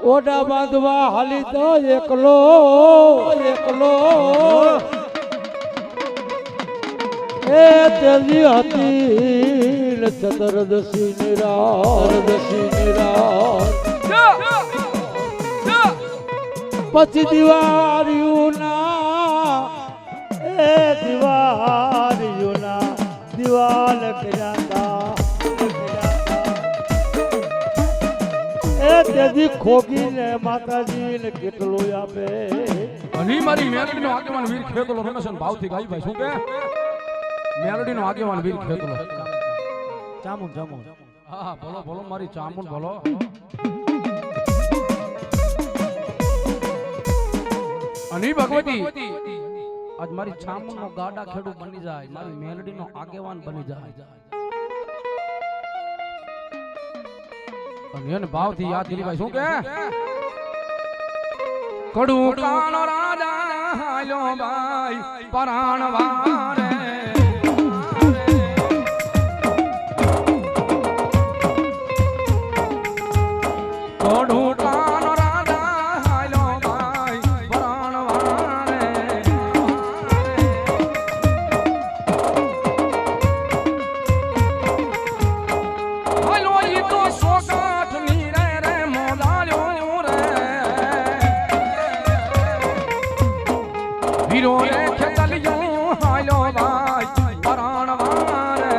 ઓડા બાંધવા હાલી તો એકલો એ તેજી હતી ચતુર્દશી પછી દિવાળીઓના દિવાલ કર્યા તેજી ખોગીને માતાજીને કેટલું આપે અને મારી મેલડીનો આગેવાન વીર ખેતલો રમેશન ભાવથી ગાઈ ભાઈ શું કે મેલડીનો આગેવાન વીર ખેતલો ચામુન હા બોલો મારી ચામુન બોલો અને ભગવતી આજ મારી ચામુનનો ગાડા ખેડૂ બની જાય મારી મેલડીનો આગેવાન બની જાય અને ભાવથી યાદ કરી ભાઈ શું કે કડું કાનો રાજા હાલ્યો ભાઈ પરાણ વારે કડું કાનો રાજા હાલ્યો ભાઈ પરાણ વારે હાલો ઈ તો સોગા વીરો રે ખેતલિયો હાલો ભાઈ પરાણ વારે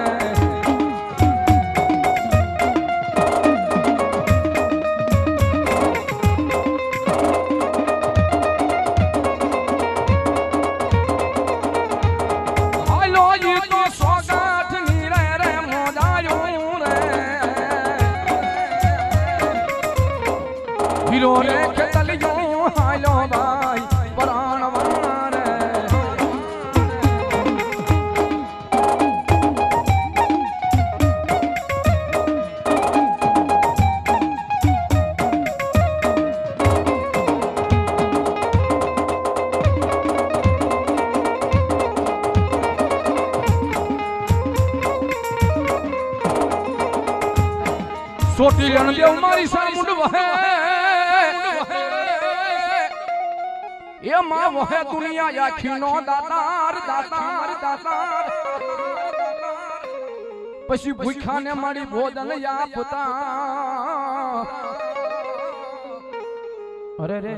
હાલો ઈ તો સોગાઠ નીરે રે મોજાયો રે વીરો રે ખેતલિયો હાલો ભાઈ પરાણ વારે સોટી રણ દેવ મારી સામુંડ વહે એ માં વહે દુનિયા આખીનો દાતાર પછી ભૂખાને મારી ભોજન આપતા અરે રે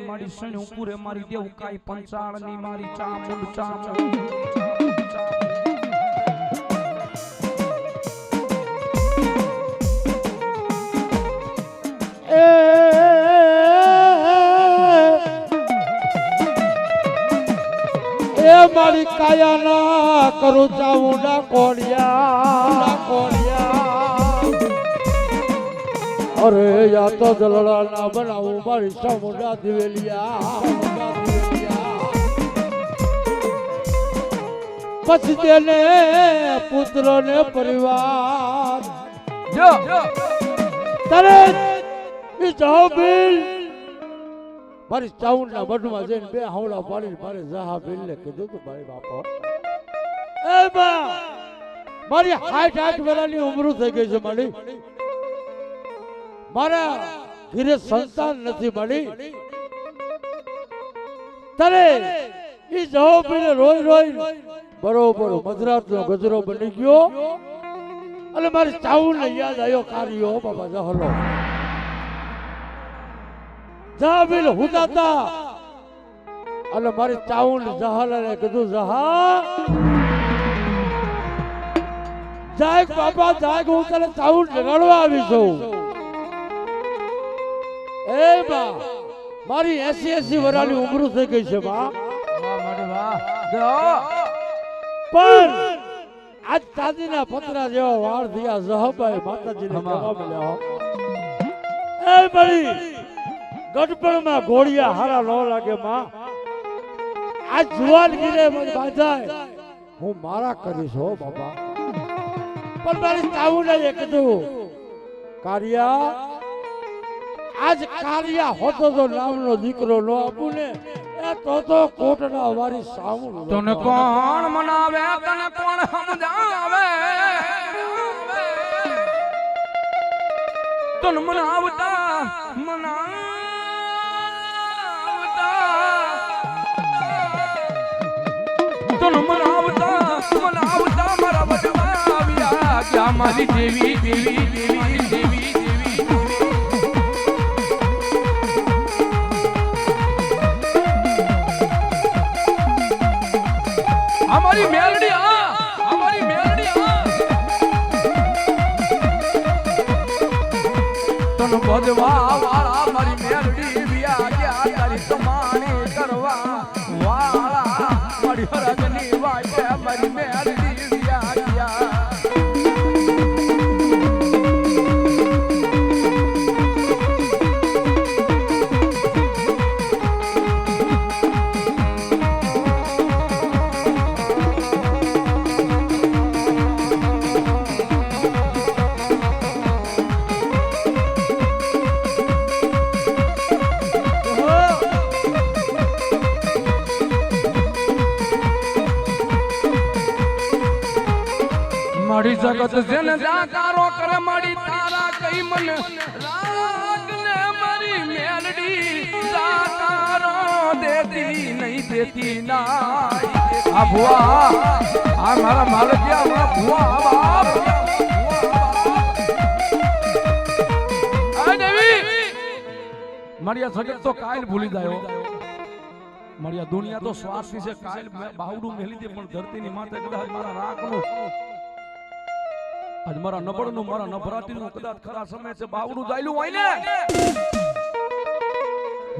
મારી સણ ઉપરે મારી દેવ કાઈ પંચાળની મારી ચામુંડ મારી કાયા ના કરું ચામુંડા કોડિયા અરે યા તો જલડા ના બનાવું મારી ચામુંડા દિવેલિયા પછી તેને પુત્ર ને પરિવાર તરે જાઓ બિલ મારી ચાઉંડ ના બઢમાં જઈને બે હાવડા પાડીને મારે જહા બિલને કીધું તું મારી બાપો એ બા મારી 60 વર્ષની ઉંમર થઈ ગઈ છે મારી મારા ઘરે સંતાન નથી મળી તરે ઈ જાઓ બિલ રોઈ બરોબર મધરાતનો ગજરો બની ગયો અને મારી ચાઉંડ ને યાદ આવ્યો કાર્યો બાબા જહલો જાબિલ હુદાતા એટલે મારી ચાઉંડ જહાલાને કીધું જહા જાગ બાપા જાગ હું તને ચાઉંડ લગાડવા આવી છું એ બા મારી 80 વર્ષની ઉંમર થઈ ગઈ છે બા પણ આજ દાદીના પતરા જેવા વાળ થયા જહાબાઈ માતાજીને કહેવા મળ્યા એ બળી ગઢપણમાં ઘોડિયા હારા ન લાગે માં આ જુવાન ગીરે મને બાંધાય હું મારા કરીશ હો બાબા પણ મારી ચાઉંડે કીધું કાર્યા આજ કાર્યા હોતો તો નામનો દીકરો ન આપું ને એ તો કોટના વારી સામું તને કોણ મનાવે તને કોણ સમજાવે તન મનાવતા મારા વડવા આવ્યા ક્યાં મારી દેવી દેવી દેવી દેવી દેવી અમારી મેલડી અમારી મેલડી તન બધવા વાળા મારી મેલડી વિયા ગયા તારી કમાણી કરવા વાળા મારી હરગની વાટે મારી મેલડી વિયા ગયા મારી જગત જેને જાકારો કરે મારી તારા કઈ મને રાગ ને મારી મેલડી જાકારો દેતી નહીં દેતી નાઈ આ ભુવા આ મારા માલકિયા મારા ભુવા બાપ આ દેવી મારી આ જગત તો કાયલ ભૂલી જાય મારી આ દુનિયા તો સ્વાર્થી છે કાયલ બાવડું મેલી દે પણ ધરતીની માથે કદાચ મારા રાખનું આજ મારા નબળનું મારા નભરાતીનું કદાચ ખરા સમય છે બાવડું જાયલું હોય ને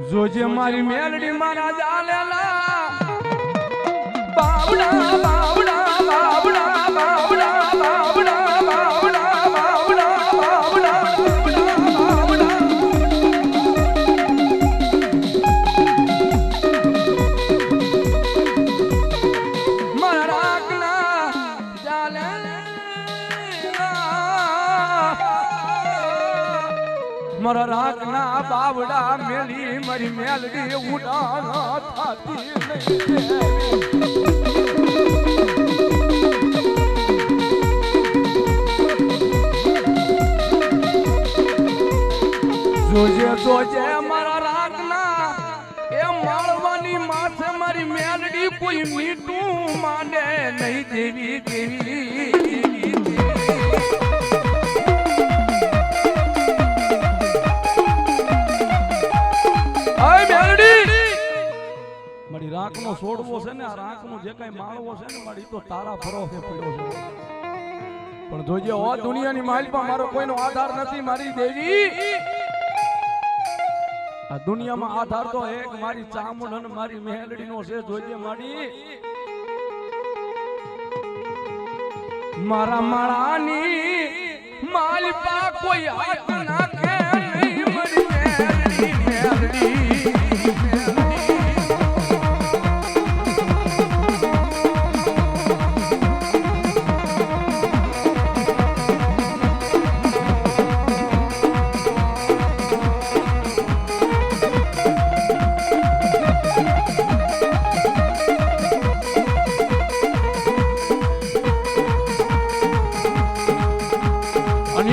જોજે મારી મેલડી મારા જાલેલા બાવડા બાવડા બાવડા બાવડા બાવડા બાવડા બાવડા બાવડા મારા રાખના જાલેલા મારા રાખના બાવડા મેલી મારી મેલડી ઉડાના થાતી જોજે જોજે મારા રાખના એ માળવાની માથે મારી મેલડી કોઈ મીઠું માંડે નહીં દેવી દેવી મારી રાખનો છોડવો છે ને આ રાખનો જે કઈ માળવો છે ને મારી તો તારા ભરોસે પડ્યો છે પણ જોજે ઓ દુનિયાની માલમાં મારો કોઈનો આધાર નથી મારી દેવી આ દુનિયામાં આધાર તો એક મારી ચામુંડ અને મારી મેલડીનો છે જોજે મારી મારા માળાની માલપા કોઈ હાથ નાખે નહીં મારી મેલડી મેલડી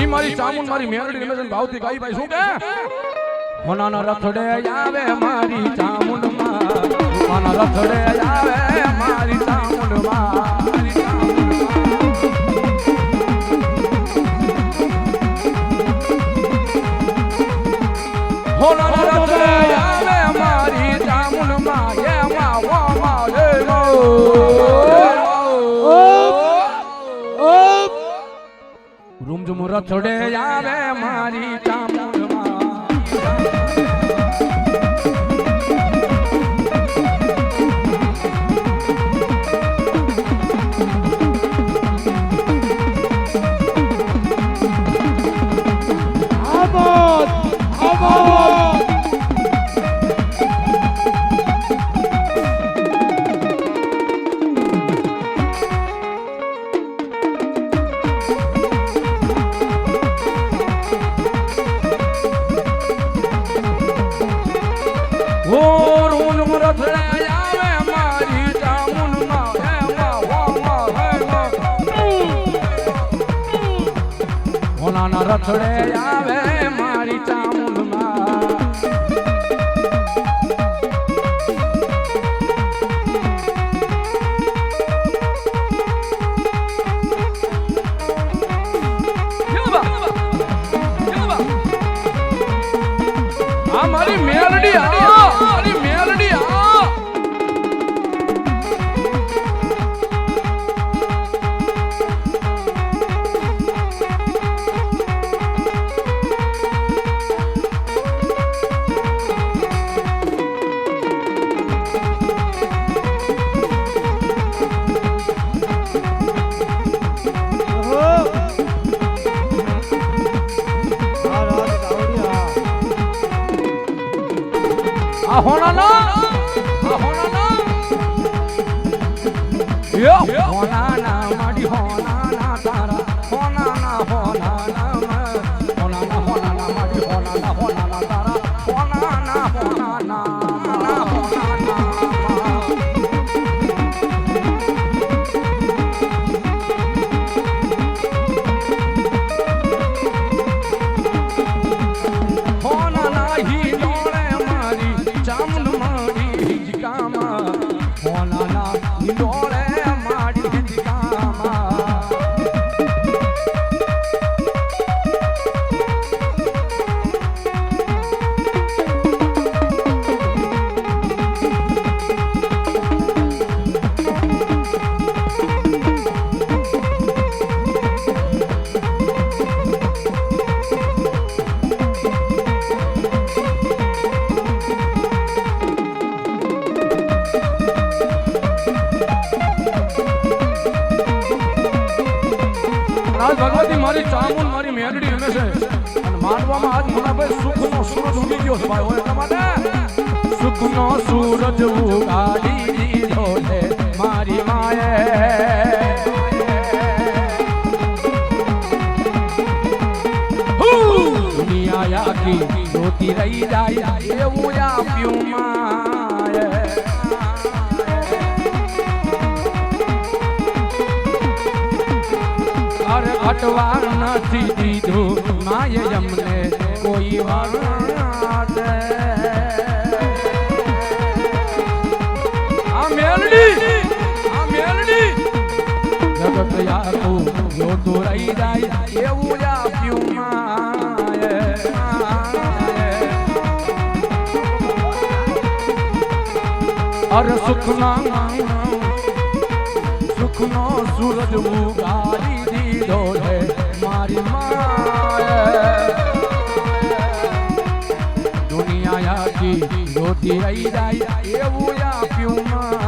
મારી ચામુંડ મારી મેલડી રમેશ ભાવથી ગાઈ ભાઈ શું કે હોનાના રથડે આવે મારી ચામુંડ માં હોનાના રથડે આવે મારી ચામુંડ માં હોનાના રથડે આવે મારી ચામુંડ માં એ માં વો માં લે લો રૂમઝુમ રથડે આવે મારી ચામુંડમાં આબાદ આબાદ રથડે આવે મારી ચામુંડમાં મારી મેલડી મારી મેલડી હોના ના માડી હોના ના તારા હોના ના માડી હોના ના તારા હોના ના ભગવતી મારી ચામુંડ મારી મેલડી રમે છે અને માનવામાં આજ મોનાભાઈ સુખનો સૂરજ ઉગી ગયો છે ભાઈ હોય એટલા માટે સુખનો સૂરજ ઉગાડી દીધો છે મારી માએ દુનિયા આખી જોતી રહી જાય એવું આપ્યું માએ અટવા નથી દીધું માએ અમને કોઈ વાત આ મેલડી જગત આખું જોતું રહી જાય એવું આપ્યું માએ અરે સુખનો સૂરજ ઉગાડી દીધો છે મારી માએ દુનિયા આખી જોતી રહી જાય એવું આપ્યું માએ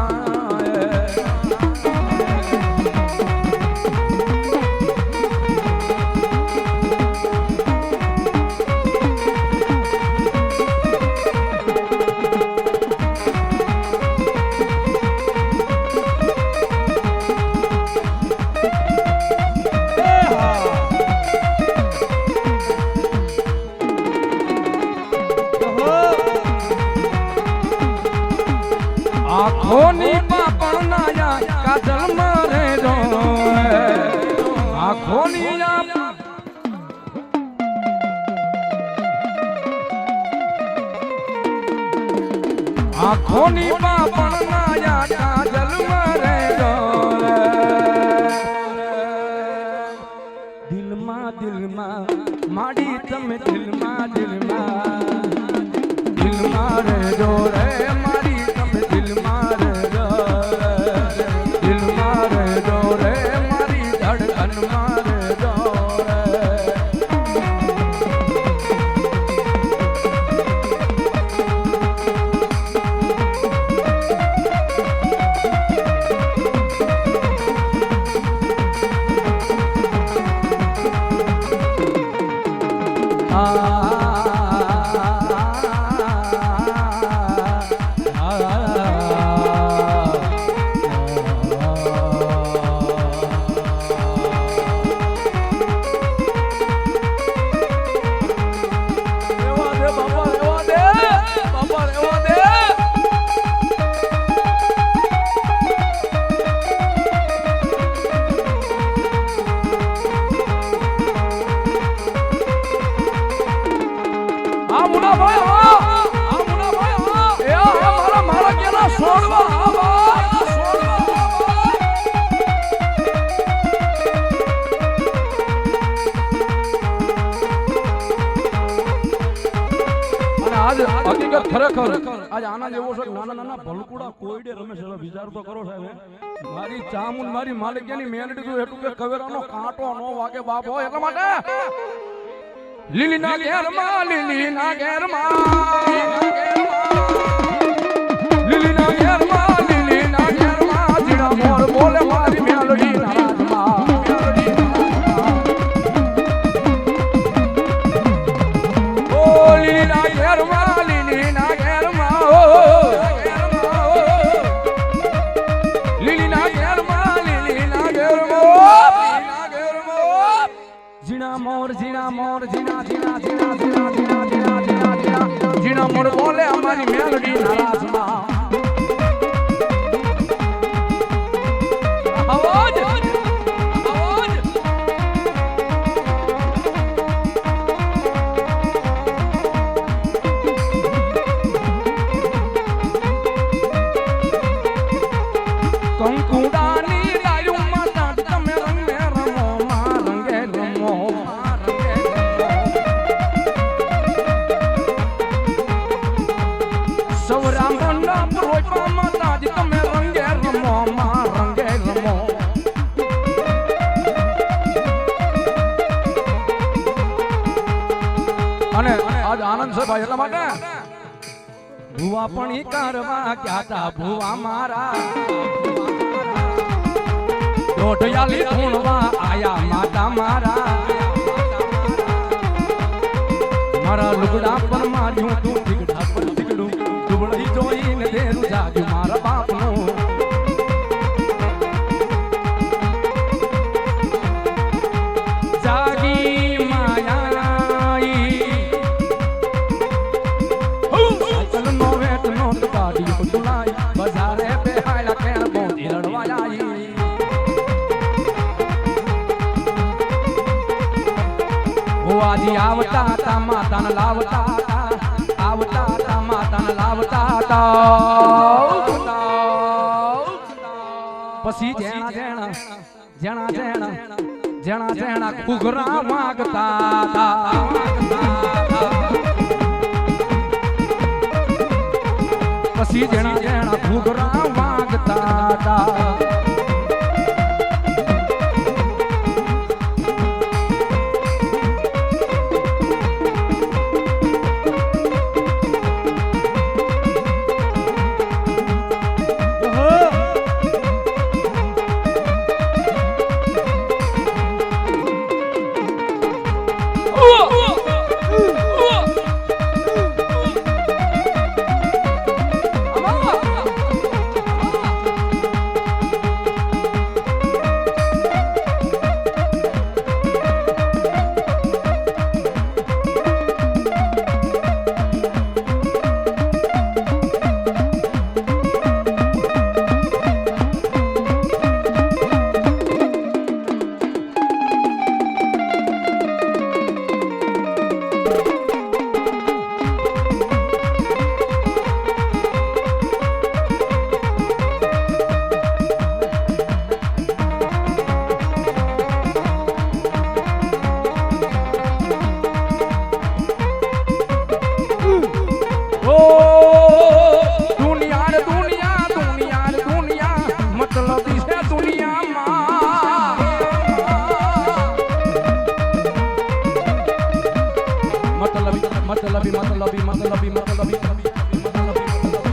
આખોની પાપણના કાજલ મરે જો આખોની પાપણના કાજલ મરે જો દિલમાં માડી તમે દિલમાં રે જો રે મારી તમે દિલમાં રે જો રે મારી ધડકનમાં રે જો આજ હકીકત ખરેખર આજ આના જેવો છે નાના નાના ભલકુડા કોઈડે રમે છે વિચાર તો કરો સાહેબ મારી ચામુન મારી માલિકની મેલડી તો એટલું કે કવેરાનો કાંટો નો વાગે બાપ હોય એટલા માટે લીલીના ઘેરમાં લીલીના ઘેરમાં લીલીના ઘેરમાં લીલીના ઘેરમાં જીણા મોર બોલે મારી મેલડી નારાજમાં ઓ લીલીના ઘેરમાં લીલીના ઘેરમાં ઓ લીલીના ઘેરમાં લીલીના ઘેરમાં જીણા મોર જીણા મોર જીણા જીણા જીણા જીણા જીણા જીણા જીણા જીણા જીણા મોર બોલે અમારી મેલડી નારાજમાં અવાજ અવાજ કંકુડાની ડાળીમાં તાંડ તમે રંગે રમો માં રંગે રમો સૌરા મંડપ રોજમાં તાજ તમે રંગે રમો માં રંગે રમો અને આજ આનંદ છે ભાઈ એટલા માટે ભુવા પણ કરવા ક્યાતા ભુવા મારા રોઢિયાલી ધૂણવા આયા માતા મારા મારા લુગડા પર માર્યું તું ઠીકડા પર ઠીકડું દુબળી જોઈને દેરું જાગ્યું મારા બાપનું જાગી માયાઈ સાયકલ નો વેટ નોટ કાઢી ઉછલાઈ બજારે બેહાયલા કેણ બોંધી રડવાઈ આજી આવતા હતા માતાને લાવતા હતા આવતા હતા માતાને લાવતા હતા પછી જેણા જેણા જેણા જેણા જેણા જેણા ઘૂઘરા માંગતા હતા પછી જેણા જેણા ઘૂઘરા માંગતા હતા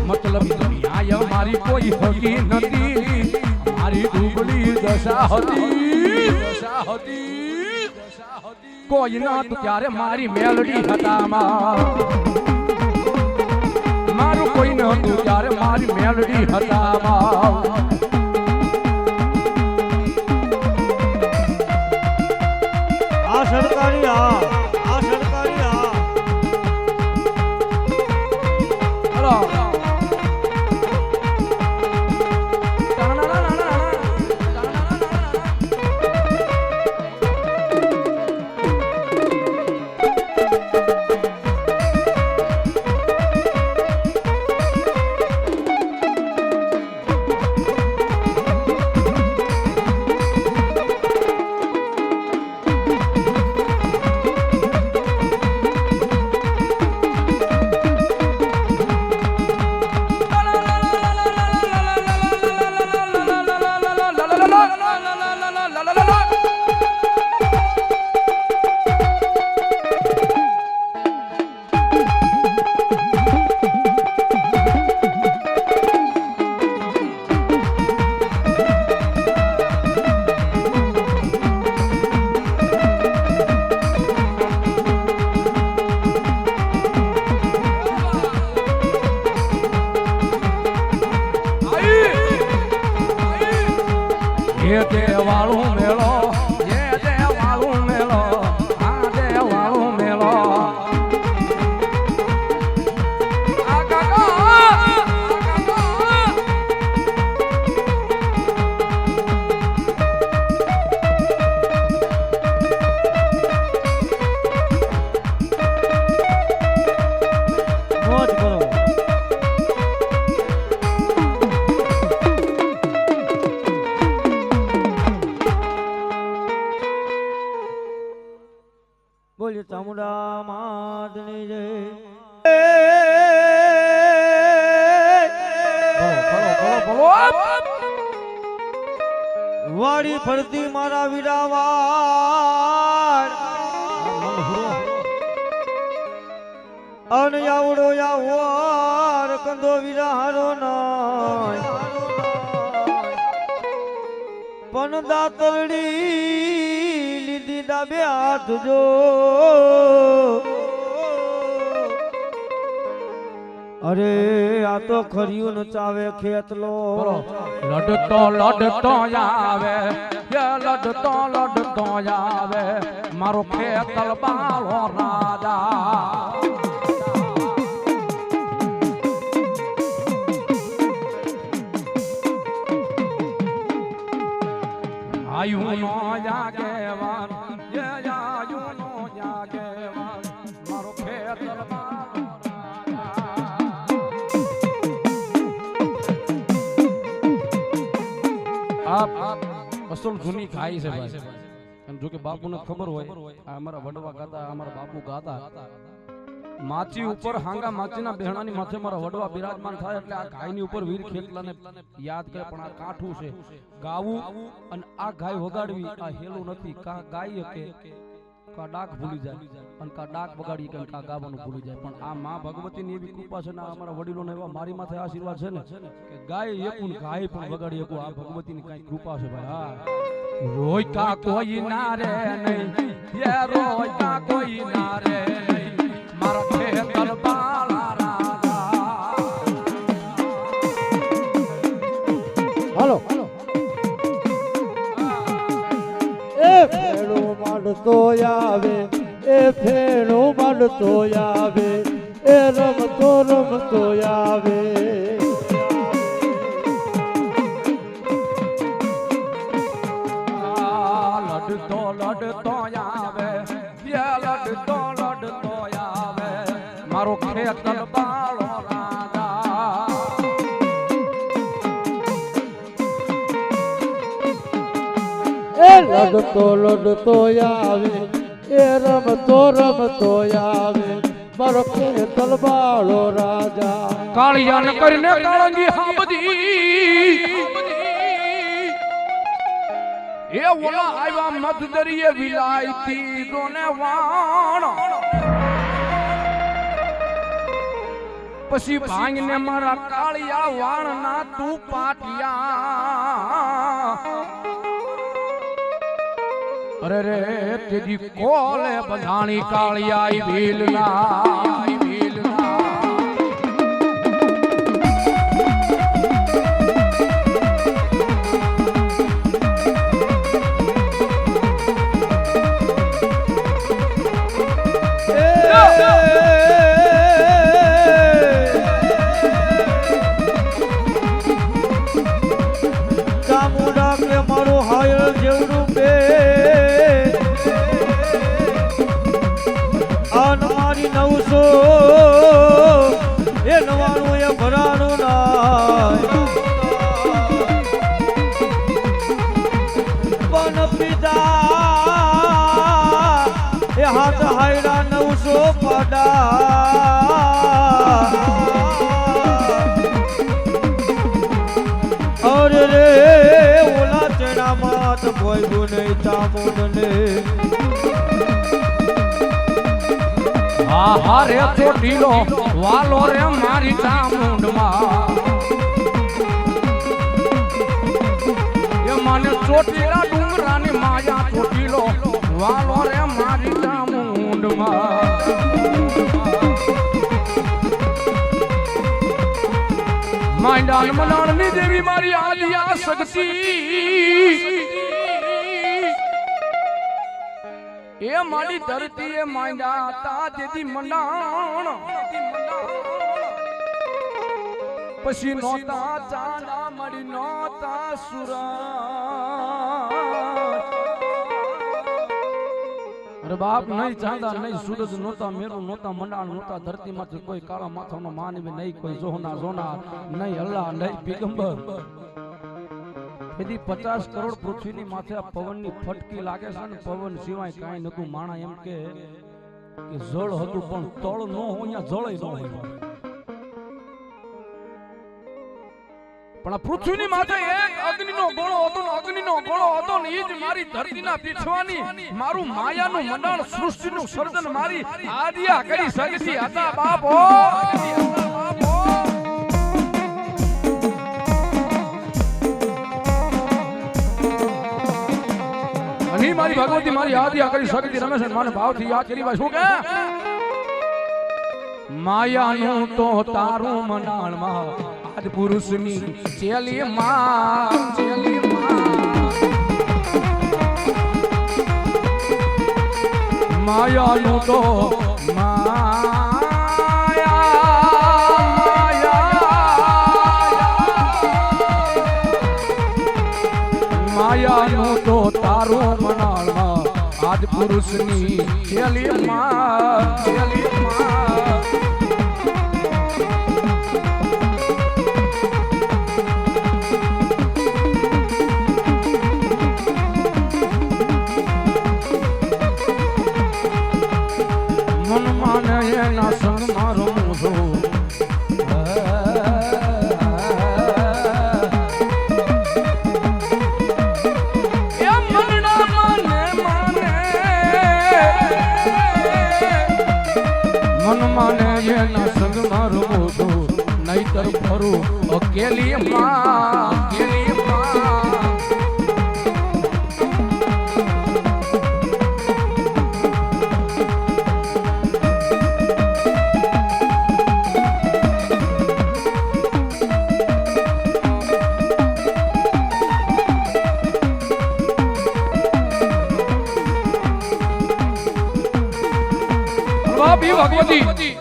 મતલબી દુનિયા મારી કોઈ હકી નથી મારી ડૂબડી દશા હતી કોઈ ના તું ત્યારે મારી મેલડી હતા મારું કોઈ નતું ત્યારે મારી મેલડી હતા આ સરકારી આ સરકારી બોલી ચામુંડા માતની જય વાડી ફરતી મારા વીરાવાડ અન આવડો યાવાર કંદો વીરાહારો નાય પણ દાતરડી લીધી ડાબે હાથ જો અરે આ તો ખર્યું નચાવે ખેતલો લડતો આવે લડતો આવે મારો ખેતલ બાળો રાજા આયુ નો જાગેવાન આયુ નો જાગેવાન મારો ખેતલ અસલ જૂની ખાઈ છે ભાઈ અને જો કે બાપુને ખબર હોય આ અમારા વડવા ગાતા અમારા બાપુ ગાતા માચી ઉપર હાંગા માચીના બેહણાની માથે મારા વડવા બિરાજમાન થાય એટલે આ ગાયની ઉપર વીર ખેતલાને યાદ કરે પણ આ કાઠું છે ગાવું અને આ ગાય વગાડવી આ હેલું નથી કા ગાય કે કા ડાક ભૂલી જાય અને કા ડાક વગાડી કે કા ગાવાનું ભૂલી જાય પણ આ માં ભગવતીની એવી કૃપા છે ને અમારા વડીલોને એવા મારી માથે આશીર્વાદ છે ને કે ગાય એકું ગાય પણ વગાડી એકું આ ભગવતીની કઈ કૃપા છે ભાઈ હા રોય કા કોઈ ના રે નહીં યે રોય કા કોઈ ના રે નહીં મારો ખેતર બાળા રાજા હાલો એ ફેણો માંડતો આવે એ ફેણો માંડતો આવે એ રમતો આવે લડતો આવે લડતો આવે મારો ખેતર બાળો રાજા એ લડતો આવે એ રમતો આવે મારો ખેતર બાળો રાજા કાળિયાને કરીને કાળંગી હાબદી એ ઓલા આવ્યા મધદરીએ વિલાયતી દોને વાણ પછી ભાંગને મારા કાળિયા વાણ ના તું પાટિયા અરે રે તેજી કોલે બધાણી કાળિયા ભીલના ચામુંડા કે મારું હાયર જેવડું બે આન મારી 900 એ 99 એ ભરાણું નાય પણ પીધા એ હાથ હાયરા 900 પાડા અરે રે ઓલા ચણા માત કોઈ ગુને ચામુંડને હા રે ચોટીલો વાલો રે મારી ચામુંડમાં એ મને ચોટીલા ડુંગરાની માયા ચોટીલો વાલો રે મારી ચામુંડમાં માંડાણ મનાણની દેવી મારી આલિયા શક્તિ એ મારી ધરતી એ માંડા તા દેદી મંડાણ પછી નોતા ચાંદા મળી નોતા સુરા અરે બાપ નહીં ચાંદા નહીં સૂરજ નોતા મેરું નોતા મંડાણ નોતા ધરતી માંથી કોઈ કાળા માથાનો માનવી નહીં કોઈ જોના નહીં અલ્લાહ નહીં પીગંબર તેથી 50 કરોડ પૃથ્વીની માથે આ પવનની ફટકી લાગે છે ને પવન સિવાય કાંઈ નતું. માણા એમ કે જળ હતું પણ તળ ન હોય, અહીંયા જળ ન હોય. પણ આ પૃથ્વીની માથે એક અગ્નિનો ગોળો હતો ને અગ્નિનો ગોળો હતો ને ઈ જ મારી ધરતીના પીછવાની મારું માયાનું મંડળ સૃષ્ટિનું સર્જન મારી આદિયા કરી શકતી હતા બાપો. અને મારી ભગવતી મારી આદિયા કરી શકતી રમેશ મને ભાવથી યાદ કરી ભાઈ શું કે માયાનું તો તારું મંડાણમાં આદ પુરુષની ચેલી માં માયાનું તો માયાનું તો તારું મંડાણમાં આદ પુરુષની ચેલી માં એના સંગ મારું છું મન માને એના સંગ મારું છું નહીતર ફરું અકેલી માં ભગવતી.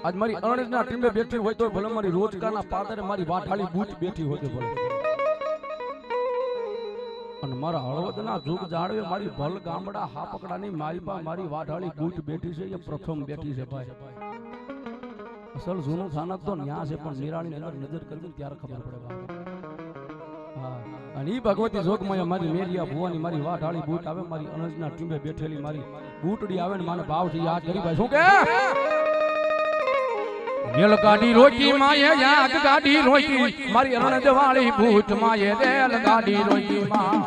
આજ મારી અણજના ટીમે બેઠી હોય તો ભલે મારી રોજકાના પાદરે મારી વાઠાળી બૂટ બેઠી હોય તો ભલે અને મારા હળવદના જુગ જાળવે મારી ભલ ગામડા હાપકડાની માલપા મારી વાઠાળી બૂટ બેઠી છે એ પ્રથમ બેઠી છે ભાઈ. અસલ જૂનું થાનક તો ન્યા છે પણ નિરાણી નજર કરવી ત્યારે ખબર પડે હા. અને ઈ ભગવતી જોગમાં મારી મેરિયા ભુવાની મારી વાઠાળી બૂટ આવે મારી અણજના ટીમે બેઠેલી મારી બૂટડી આવે ને મને ભાવથી યાદ કરી ભાઈ શું કે રેલ ગાડી રોકી માયે યાદ ગાડી રોકી મારી અણજવાળી બૂટ માયે રેલ ગાડી રોકી માં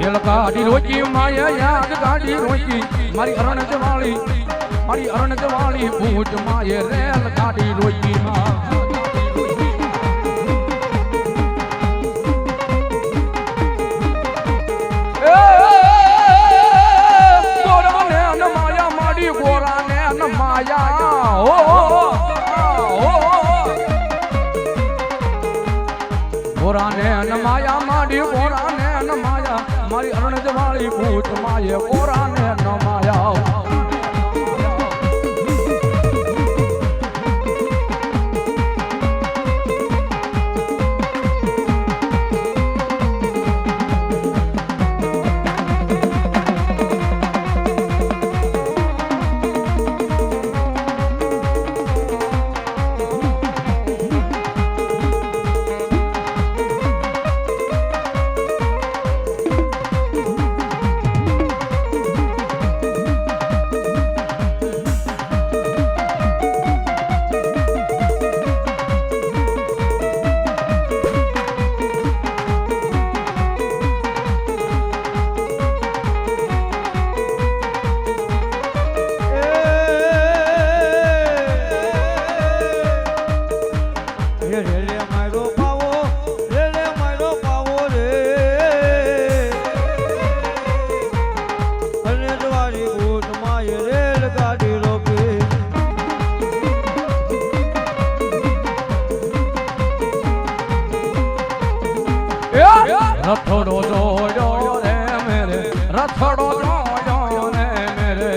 રેલ ગાડી રોકી માયે યાદ ગાડી રોકી મારી અણજવાળી બૂટ માયે રેલ ગાડી રોકી માં બોરાને અન માયા માડી બોરાને અન માયા મારી અણજવાળી બૂટ માયે બોરાને અન માયા રથડો જોયો રે મેરે રથડો જોયો રે મેરે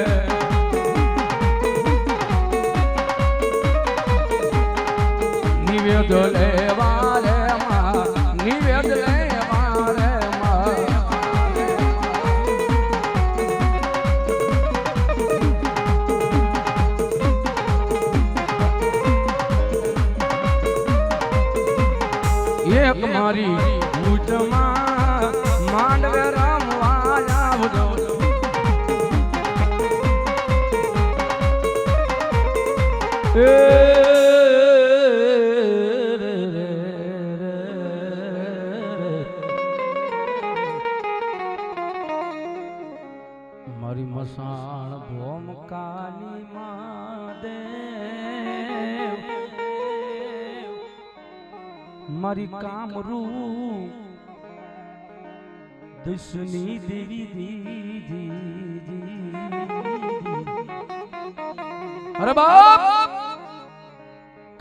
નિવેદ લેવા રે માં નિવેદ લેવા રે માં ભૂજમાં માંડવે રમવા આવજો મારી મસાણ ભોમકાની મહાદેવ મારી કામરૂ દુશ્મની દેવી દીદી અરે બાપ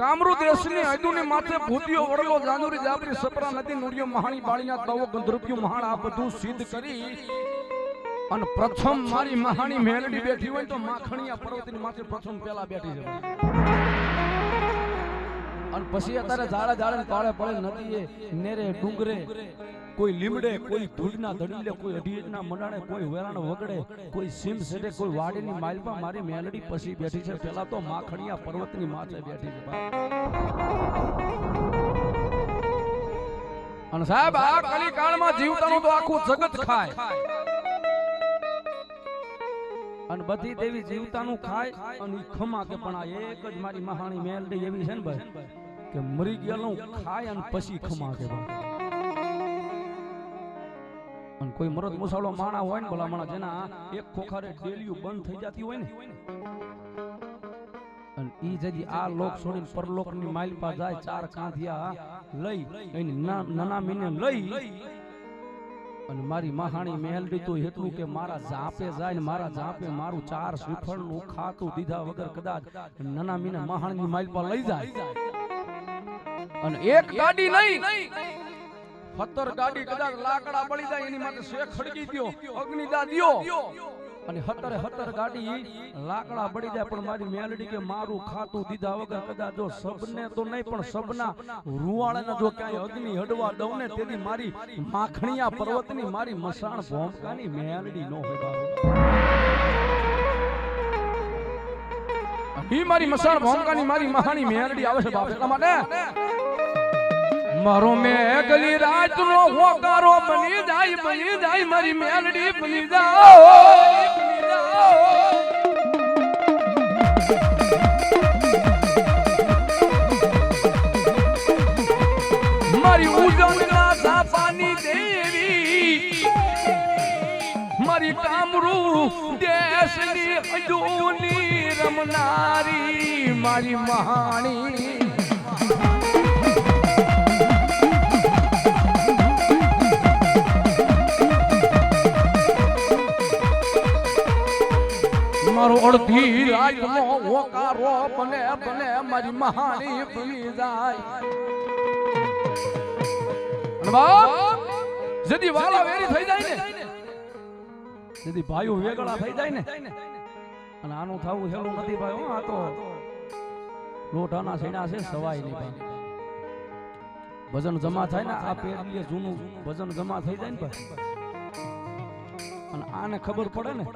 કામરૂ દેશની અદુની માથે ભૂતિયો વડલો જાનુરી જાબરી સપરા નદી નુડિયો મહાણી બાળીના તવો ગંધર્પ્યું મહાણ આ બધું સિદ્ધ કરી અને પ્રથમ મારી મહાણી મેલડી બેઠી હોય તો માખણીયા પર્વતની માથે પ્રથમ પેલા બેઠી છે અને પછી અત્યારે ઝાડા ઝાડા પાળે પડે નદીએ નેરે ડુંગરે કોઈ લીમડે કોઈ ધૂળના દડીલે કોઈ અઢીના મડાણે કોઈ વેરાણ વગડે કોઈ સીમ સેડે કોઈ વાડીની માલપા મારી મેલડી પછી બેઠી છે પેલા તો માખણીયા પર્વતની માથે બેઠી છે અને સાહેબ આ કલી કાળમાં જીવતાનું તો આખું જગત ખાય અને બધી દેવી જીવતાનું ખાય અને ખમા કે પણ આ એક જ મારી મહાણી મેલડી એવી છે ને ભાઈ કે મરી ગયેલું ખાય અને પછી ખમા કે ભાઈ અને કોઈ મરદ મુસાળો માણા હોય ને ભલા માણા જેના એક ખોખારે ડેલીયું બંધ થઈ જતી હોય ને અને ઈ જદી આ લોક છોડીને પરલોકની માઇલ પર જાય ચાર કાંધિયા લઈ એની નાના મીને લઈ અને મારી મહાણી મેલડી તો એટલું કે મારા જાપે જાય ને મારા જાપે મારું ચાર શ્રીફળનું ખાતું દીધા વગર કદાચ નાના મીને મહાણની માઇલ પર લઈ જાય અને એક ગાડી નહીં 17 ગાડી કદાચ લાકડા બળી જાય એની માટે શેખ ખડકી દ્યો અગ્નિદા દ્યો અને 17 ગાડી લાકડા બળી જાય પણ મારી મેલડી કે મારું ખાતું દીધા વગર કદાચ જો સબને તો નહીં પણ સબના રૂવાળાને જો ક્યાંય અગ્નિ હડવા દઉં ને તેથી મારી માખણીયા પર્વતની મારી મસાણ ભોમકાની મેલડી નો હોય ઈ મારી મસાણ ભોમકાની મારી મહાણી મેલડી આવે છે બાપ એટલા માટે મારો મેઘલી રાત નો હોકારો બની જાય મારી મેલડી બની જાઓ મારી ઉજવના સાપાની દેવી મારી કામરૂ દેશની અજૂની રમનારી મારી મહાણી મારો અડધી રાતનો હોકારો બને મારી મહાણી બની જાય જદી વાલા વેરી થઈ જાય ને જદી ભાઈઓ વેગળા થઈ જાય ને અને આનું થવું હેલું નથી ભાઈ આ તો લોટાના છેડા છે સવાય નહીં ભાઈ વજન જમા થાય ને આ પેરલીએ જૂનું વજન જમા થઈ જાય ને ભાઈ અને આને ખબર પડે ને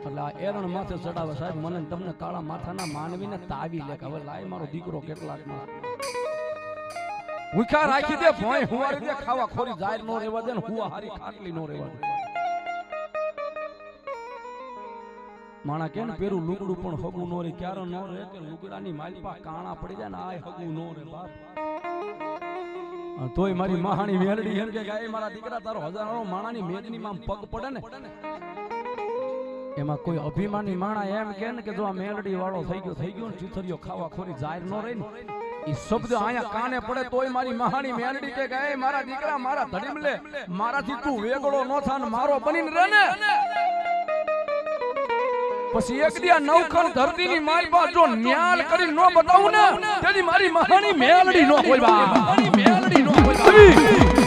એટલે આ એરણ માથે ચડાવે સાહેબ મને તમને કાળા માથાના માનવીને તાવી લે હવે લાય મારો દીકરો કેટલાક ભૂખા રાખી દે ભોય હુવારી દે ખાવા ખોરી જાહેર નો રહેવા દે ને હુવા હારી ખાટલી નો રહેવા દે માણા કે ને પેરું લુગડું પણ હગું નો રે ક્યારે નો રે કે લુગડાની માલપા કાણા પડી જાય ને આ હગું નો રે બાપ તોય મારી મહાણી મેલડી એમ કે ગાય મારા દીકરા તારો હજારો માણાની મેદની માં પગ પડે ને એમાં કોઈ અભિમાની માણા એમ કે ને કે જો આ મેલડી વાળો થઈ ગયો ને ચીથરીઓ ખાવા ખોરી જાહેર નો રહે ને ઈ શબ્દ આયા કાને પડે તોય મારી મહાણી મેલડી કે ગાય મારા દીકરા મારા ધડીમ લે મારાથી તું વેગળો નો થા ને મારો બનીને રહે ને પછી એક દિયા નવખણ ધરતીની મારી બા જો ન્યાલ કરી નો બતાવું ને તેની મારી મહાણી મેલડી નો કોઈ બા મહાણી મેલડી નો કોઈ બા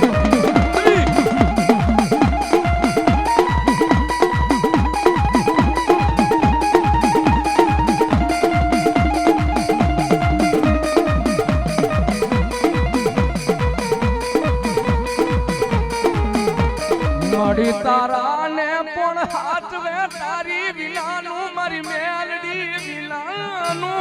તારા ને પણ હાથ વે તારી વિલાનું મારી મેલડી વિલાનું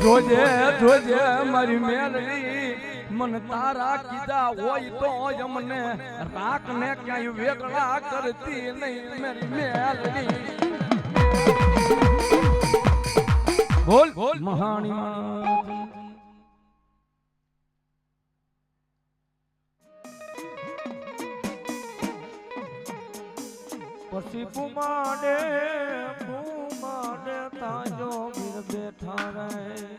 જોજે જોજે મારી મેલડી મન તારા કીધા હોય તો જ મને રાખ ને ક્યાંય વેગળા કરતી નહીં મારી મેલડી બોલ બોલ મહાણી પછી પુમાડે તાજો વીર બેઠા રહે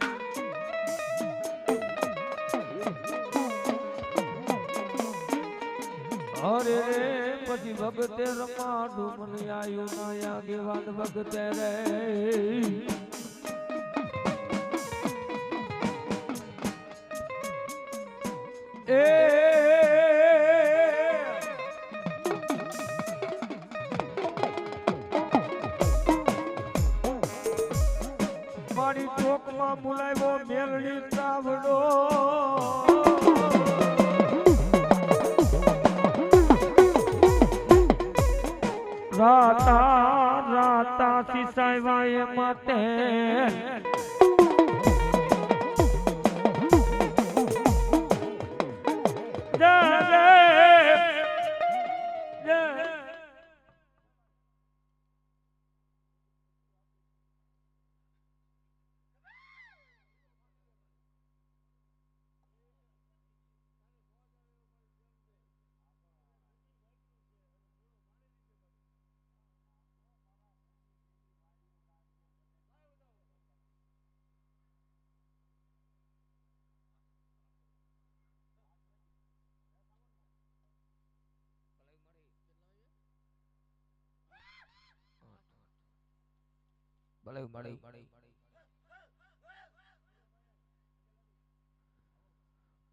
અરે પછી ભગતે રમાડું મને આયુ નાયા દેવાન ભગતે રે મારી ચોકમાં બોલાવ્યો મેલડી ચાવડો રાતા રાતા સિસાયવાય માતે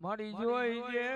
મારી જોઈ જે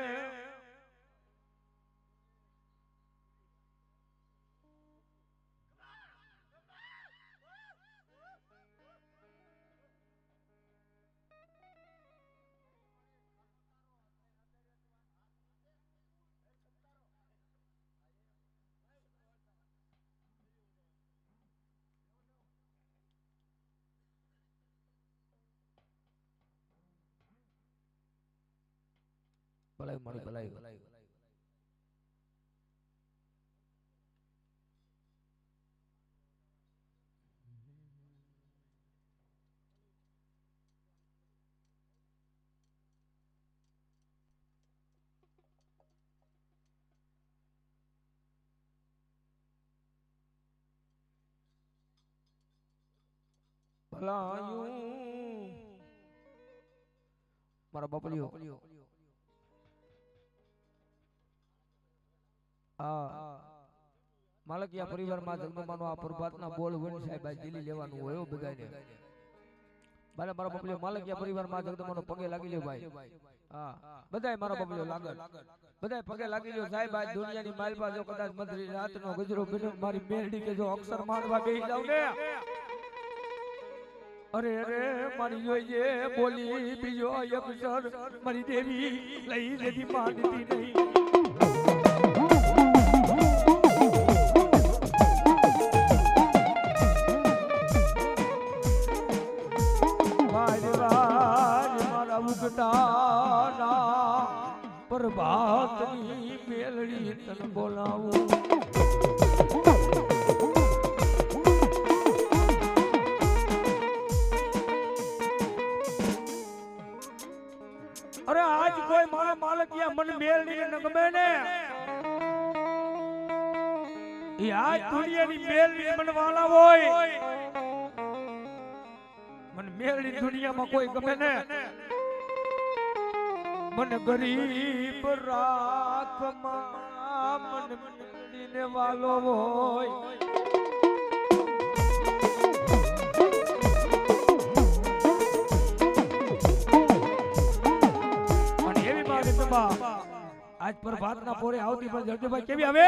ભલાઈ મારા બપલીઓ માલકિયા પરિવારમાં જગદંબાનો આ પ્રભાતના બોલ વન સાહેબ દિલ્હી લેવાનું હોય બગાઈને બારે મારા બપલીઓ માલકિયા પરિવારમાં જગદંબાનો પગે લાગી લ્યો ભાઈ હા બધાય મારા બપલીઓ લાગલ બધાય પગે લાગી લ્યો સાહેબ આ દુનિયાની માલપા જો કદાચ મધરી રાતનો ગજરો બન્યો મારી મેરડી કે જો અક્ષર માંડવા બેહી જાવ ને અરે અરે મારી જોઈએ બોલી બીજો અક્ષર મારી દેવી લઈ જેથી માંડતી નહીં પ્રભાતની મેલડી તન બોલાવું અરે આજ કોઈ મારા માલકિયા મન મેલડી ન ગમે ને એ આજ દુનિયાની મેલડી મન વાલા હોય મન મેલડી દુનિયામાં કોઈ ગમે ને मन गरीब राख मन दीने वालो होय અને એવી માગે તબા આજ પ્રભાતના પોરે આવતી પણ જગદભાઈ કેવી આવે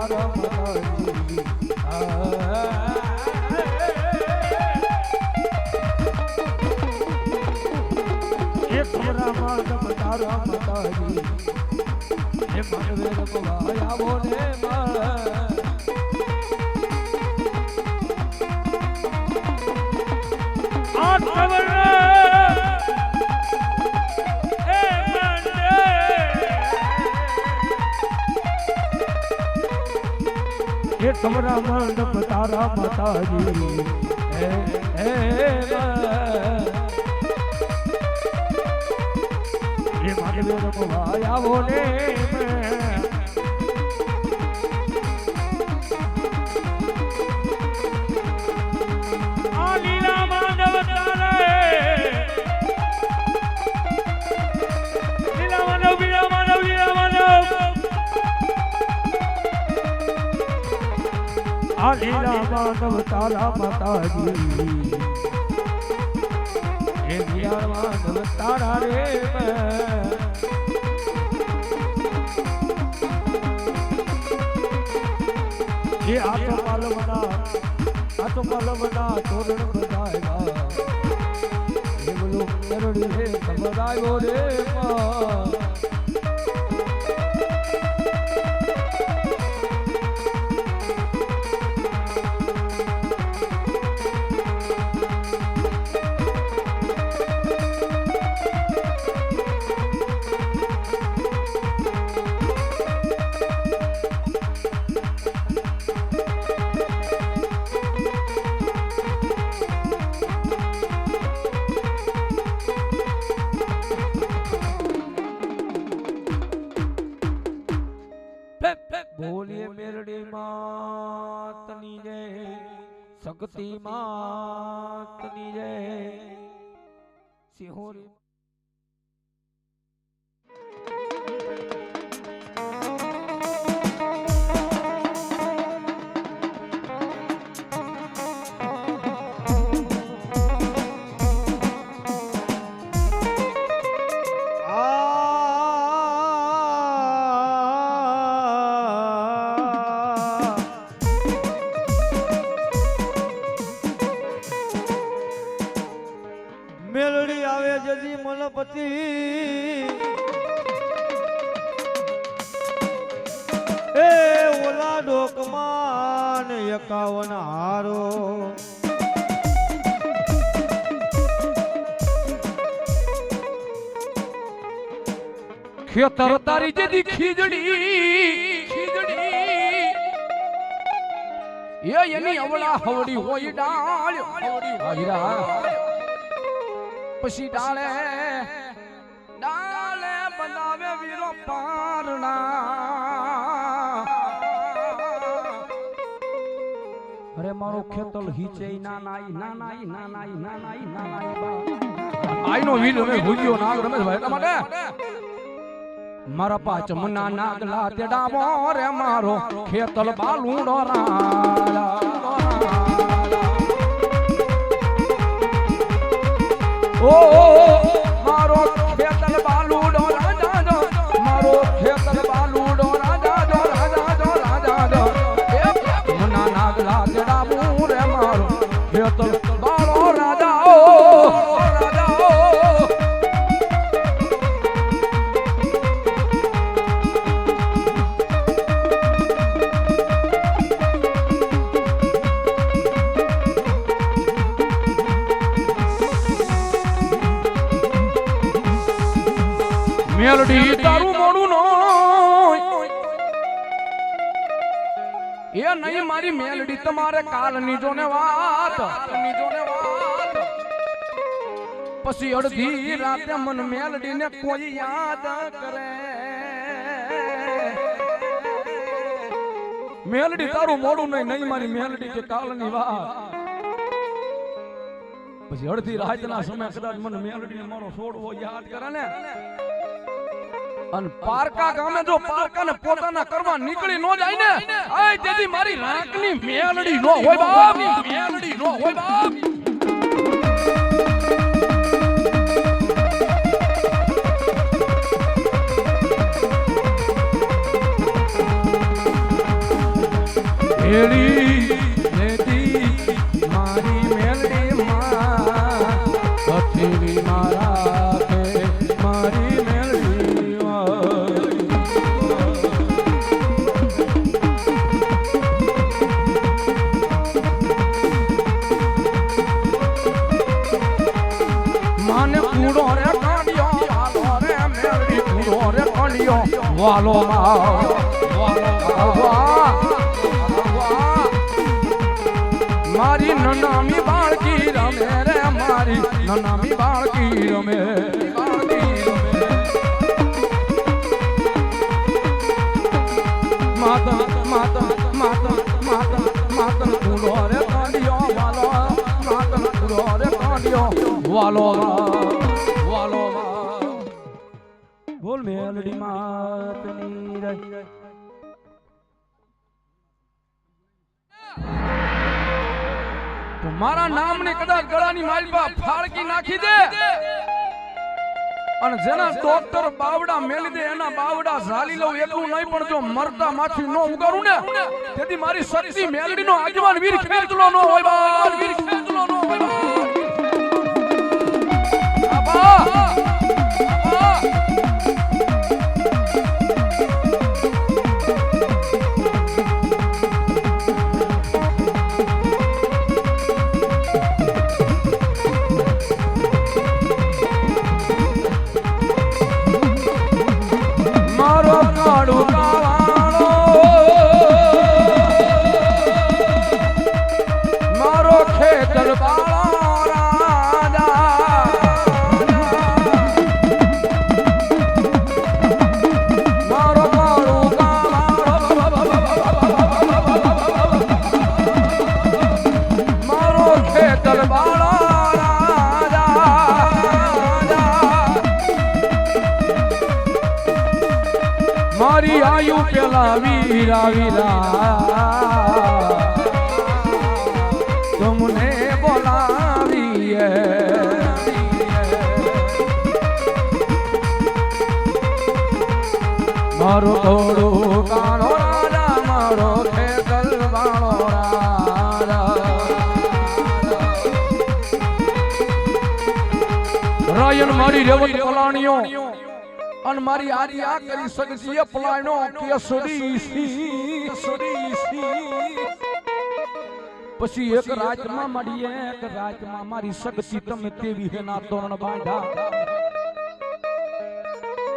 તારા માતાજી એ ખોરા માધવ તારા માતાજી એ માનવે રમવા આવો ને આઠ ખબર એ ખોરા મંડપ તારા માતાજી એ માનવે રમવા આવો ને આ લીલા માનવ તારા માતાજી એ લીલા માનવ તારા રે એ આતો પાલવના તોરણ બધાયલા એ બોલો નરડી રે સમરાયો રે બોલીએ મેરડી માતની જય શક્તિ માતની જય સિંહોરી મેલડી આવે જજી મનપતિ એ ઓલા ડોકમાન 51 હારો ખેતર તારી જેદી ખીજડી એની અવળા હવડી હોય ડાળ હવડી હોય પછી ડાળે બનાવે વીરો પારણા અરે મારો ખેતલ હિચે નાનાઈ આઈનો વીર અમે ભૂલ્યો નાગ રમેશભાઈ એટલા માટે મારા પાંચ મના નાગલા તેડાવો રે મારો ખેતલ બાલુડો રાલા ઓ મારો ખેતલ બાલુડો રાજા જો મારો ખેતલ બાલુડો રાજા જો એ મના નાગલા તેડાવો રે મારો ખેતલ બાલો રાજા ઓ મેલડી તારું મોડું નો એ નહીં મારી મેલડી તમારે કાલની જોને વાત પછી અડધી રાતે મન મેલડી ને કોઈ યાદ કરે મેલડી તારું મોડું નહીં મારી મેલડી કે કાલની વાત પછી અડધી રાતના સમય કદાચ મને મેલડી ને મારો છોડવો યાદ કરે ને અને પારકા ગામે જો પારકા ને પોતાના કરવા નીકળી નો જાય ને આ જેથી મારી રાકની મેલડી નો હોય બાપ મેલડી નો હોય બાપ તેડી દેતી મારી મેલડી માં હથેળી મારા કે મારી મેલડી માને કૂડો રે કાઢ્યો વાલો રે મેલડી કૂડો રે કાઢ્યો વાલો મારી નનામી બાળકી રમે રે મારી નનામી બાળકી રમે માતા માતા માતા માતા માતા કૂડો રે કાઢ્યો વાલો માતા કૂડો રે કાઢ્યો વાલો વાલો બોલ મેલડી માતની રે તો મારા નામની કદાચ ગળાની માલપા ફાળકી નાખી દે અને જેના ડોક્ટર બાવડા મેલી દે એના બાવડા ઝાલી લઉં એટલું નહીં પણ જો મરતા માથી નો ઉગારું ને તેથી મારી શક્તિ મેલડીનો આગેવાન વીર ખેંચલો નો હોય બા વીર ખેંચલો નો હોય બા મારી આયુ પેલા વીરા વીરા तुमने बोलावी मारो घोड़ो कालो राजा मारो खेतल वालो राजा रायन मारी रेवत पलाणियो अन मारी आजी आ करी सकती पलाणो केसरी सी પછી એક રાજમાં મળી એક રાજમાં મારી શક્તિ તમે તેવી હેના તોરણ બાંધા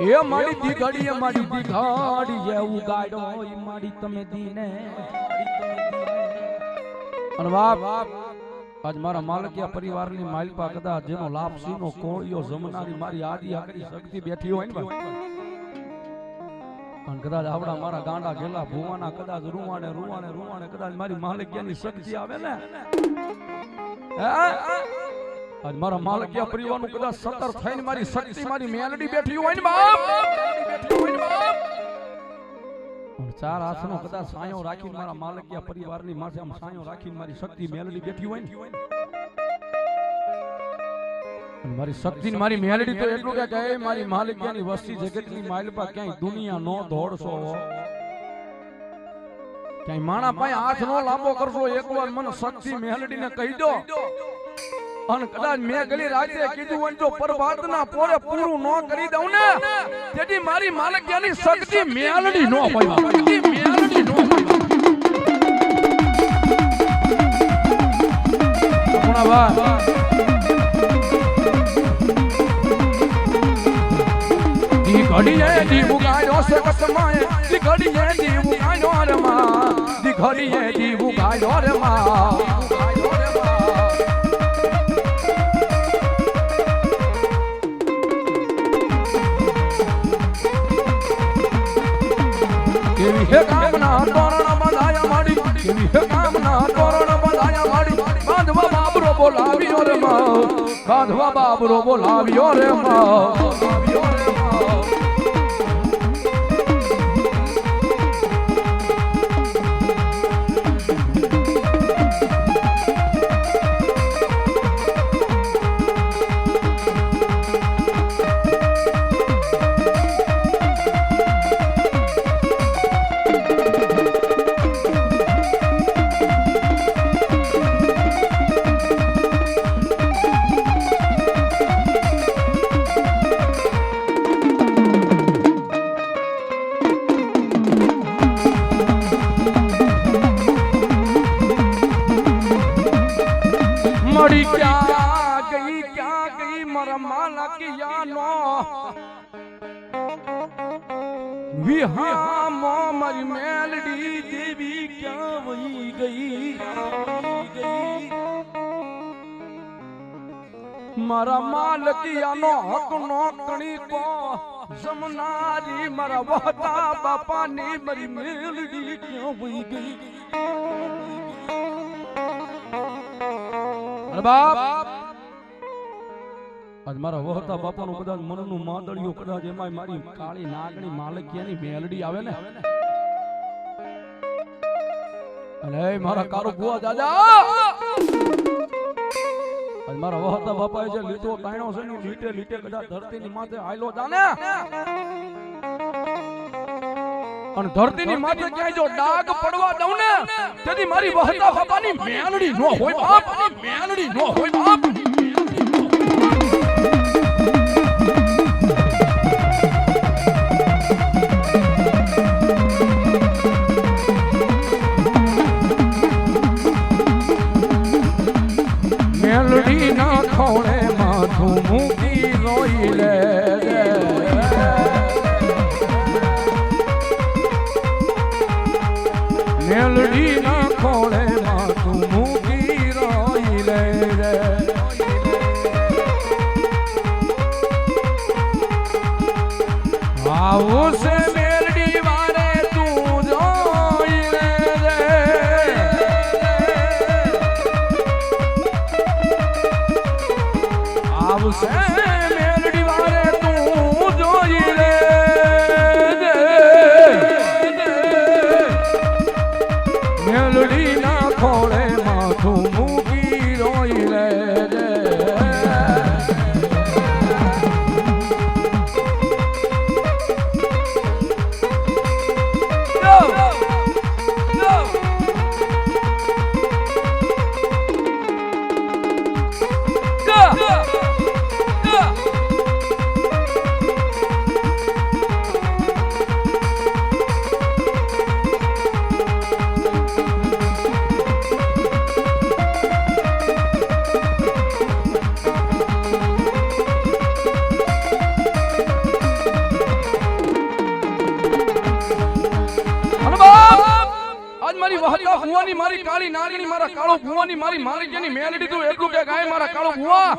એ મારી દીઘડી મારી દીઘડી એવું ગાડો ઈ મારી તમે દીને અને બાપ આજ મારા માલકિયા પરિવારની માલપા કદાચ જેનો લાપસીનો કોળિયો જમનારી મારી આદિ આકરી શક્તિ બેઠી હોય ને અને કદાચ આવડા મારા ગાંડા ગેલા ભુવાના કદાચ રૂવાને રૂવાને રૂવાને કદાચ મારી માલકિયાની શક્તિ આવે ને આજ મારા માલકિયા પરિવારનું કદાચ સતર થઈને મારી શક્તિ મારી મેલડી બેઠી હોય ને બાપ ચાર હાથનો કદાચ સાયો રાખીને મારા માલકિયા પરિવારની માથે આમ સાયો રાખીને મારી શક્તિ મેલડી બેઠી હોય ને મારી શક્તિ મારી મેલડી તો એટલું કે કહે મારી માલિકિયાની વસ્તી જગતની માલપા ક્યાંય દુનિયા નો દોડશો ક્યાંય માણા પાસે હાથ નો લાંબો કરશો એકવાર મને શક્તિ મેલડીને કહી દો અને કદાચ મેં ગલી રાતે કીધું હોય જો પરભાતના પોરે પૂરું નો કરી દઉં ને તેથી મારી માલિકિયાની શક્તિ મેલડી નો હોય શક્તિ મેલડી નો હોય ઘડીએ દીવું ગાયો છે કસમાએ ઘડીએ દીવું ગાયો રે માં ઘડીએ દીવું ગાયો રે માં કેવી હે કામના તોરણ બંધાયા માડી કેવી હે કામના તોરણ બંધાયા માડી બાંધવા બાબરો બોલાવ્યો રે માં બાંધવા બાબરો બોલાવ્યો રે માં મારા માલકિયાનો વિહામો મારી મેલડી દેવી ક્યાં વહી ગઈ મારા માલકિયાનો હક નો કણીકો જમનારી મારા વહતા બાપાની મારી મેલડી ક્યાં વહી ગઈ બાપ આજ મારા વહતા બાપાનું કદાચ મનનું માદળિયું કદાચ એમાં મારી કાળી નાગણી માલકિયાની મેલડી આવે ને અરે મારા કારો બુઆ દાદા આજ મારા વહતા બાપાએ જે લીટો કાણ્યો છે ને લીટે લીટે કદાચ ધરતીની માથે આયલો જાને અને ધરતીની માથે ક્યાંય જો ડાગ પડવા દઉં ને તેથી મારી વહતા બાપાની મેલડી નો હોય બાપ મેલડી નો હોય બાપ મેલડી ના ખોળે માથું મૂકી રોઈ લે મેલડી ના ખોળે માથું મૂકી રોઈ લે આવું છે મેલડી વારે તું જોઈ લે આવું છે મેલડી વારે તું જોઈ લે મેલડી ના ખોળે માથું મૂકી રોઈ લે ભુવાની મારી કાળી નાગણી મારા કાળો ભુવાની મારી માલિકીની મેલડી તું એટલું કે ગાય મારા કાળો ભુવા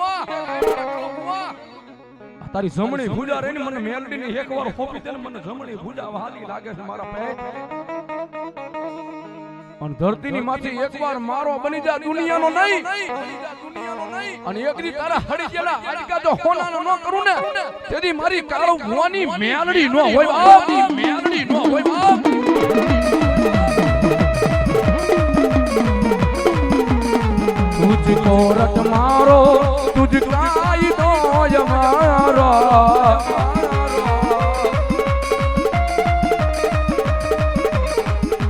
તારી જમણી ભૂજા રહીને મને મેલડીને એકવાર ફોપી દે ને મને જમણી ભૂજા વાલી લાગે છે મારા પેટ અને ધરતીની માથે એકવાર મારો બની જા દુનિયાનો નહીં અને એકદી તારા હડી ગયેલા આજકા જો હોનાનો ન કરું ને તેથી મારી કાળો ભુવાની મેલડી ન હોય બાપ મેલડી ન હોય બાપ तुझको रट मारो तुझका ही दो हमारा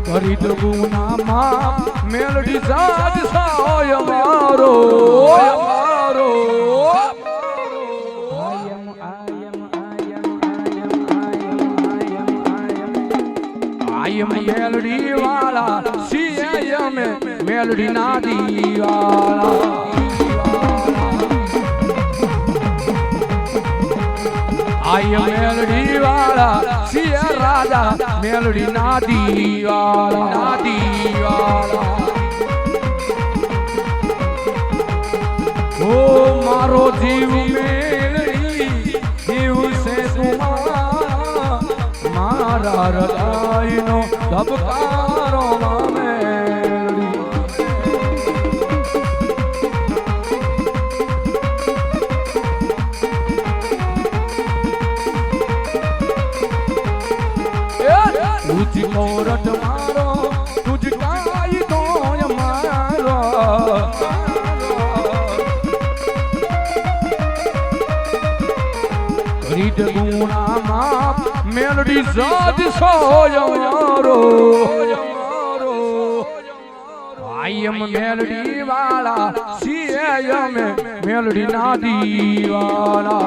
खरीद गुना मां मेलडी साज साय मारो मारो I am मेलडी वाला CIM मेलडी ना दीवाला I am मेलडी वाला CR राजा मेलडी ना दीवाला ओ मारो जीव मेलडी जीव से तुम्हारा मारा हृदयनो धबकारो मेलडी तुझको रट मारो तुझका ही तो हमारा खरीद गुना माप मेलडी साज सोयो यारो I am मेलडी वाला CIM मेलडी ना दीवाला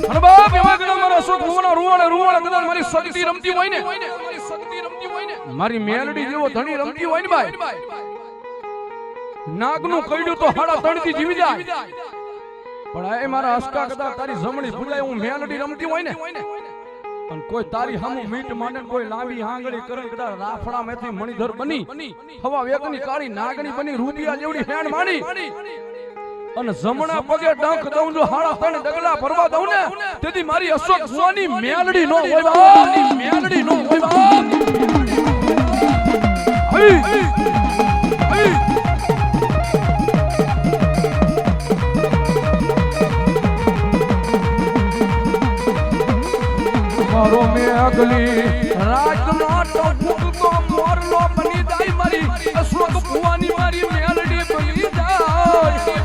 અને બાપ એમાં કદાચ મારા અશોક ભુવનના રૂવાણા કદાચ મારી શક્તિ રમતી હોય ને મારી મેલડી જેવો ધણી રમતી હોય ને ભાઈ નાગનું કઈડું તો હાડા તણથી જીવી જાય પણ એ મારા અસ્કા કદાચ તારી જમણી ભૂલાય હું મેલડી રમતી હોય ને અને કોઈ તારી સામું મીટ માંડે કોઈ લાંબી આંગળી કરે કદાચ રાફડામાંથી મણિધર બની હવા વેગની કાળી નાગણી બની રૂપિયા જેવડી હેણ માણી અને જમણા પગે ડંખ દઉં જો હાડા ત્રણ ડગલા ભરવા દઉં ને તેથી મારી અશોક ભુવાની મેલડી નો હોય બાપ મેલડી નો હોય બાપ મારો મેઘલી રાતનો ટપુકતો મોરલો બની જાય મારી અશોક ભુવાની મારી મેલડી બની જાય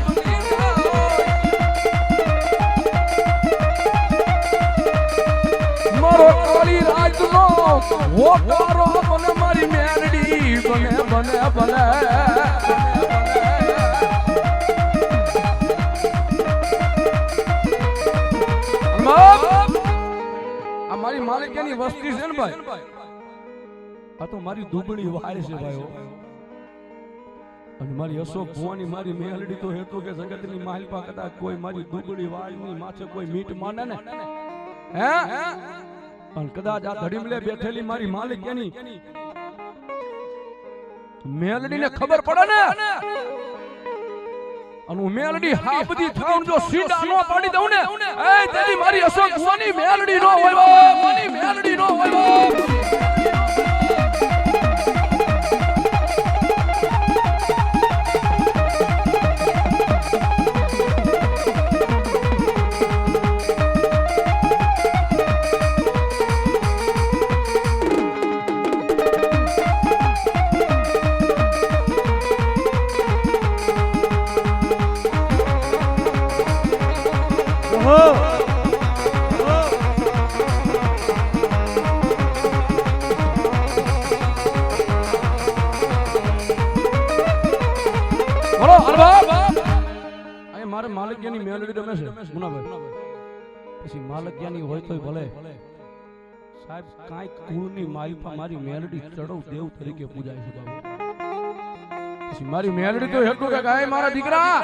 મારો કાળી રાજનો હોકારો બને મારી મેલડી બને બને બને મારી માલિકની વસ્તી છે ને ભાઈ આ તો મારી દુબળી વાળ છે ભાઈઓ અને મારી અશોક ભુવાની મારી મેલડી તો હેતુ કે જગતની માલપા કદાચ કોઈ મારી દુબળી વાળની માથે કોઈ મીટ માને ને હે અને કદાચ આ ધડીમલે બેઠેલી મારી માલિકની મેલડીને ખબર પડે ને અને હું મેલડી હાબદી થાઉં જો સીધા નો પાડી દઉં ને એ તેની મારી અશોક ભુવાની મેલડી નો હોય બાપ મારી મેલડી નો હોય બાપ મારે માલિકની મેલડી રમે છે મુનાભાઈ પછી માલિકની હોય તોય ભલે સાહેબ કાઈ કુળની માલપા મારી મેલડી ચડવ દેવ તરીકે પૂજાય છે બાબુ પછી મારી મેલડી તો હેટું કે ગાય મારા દીકરા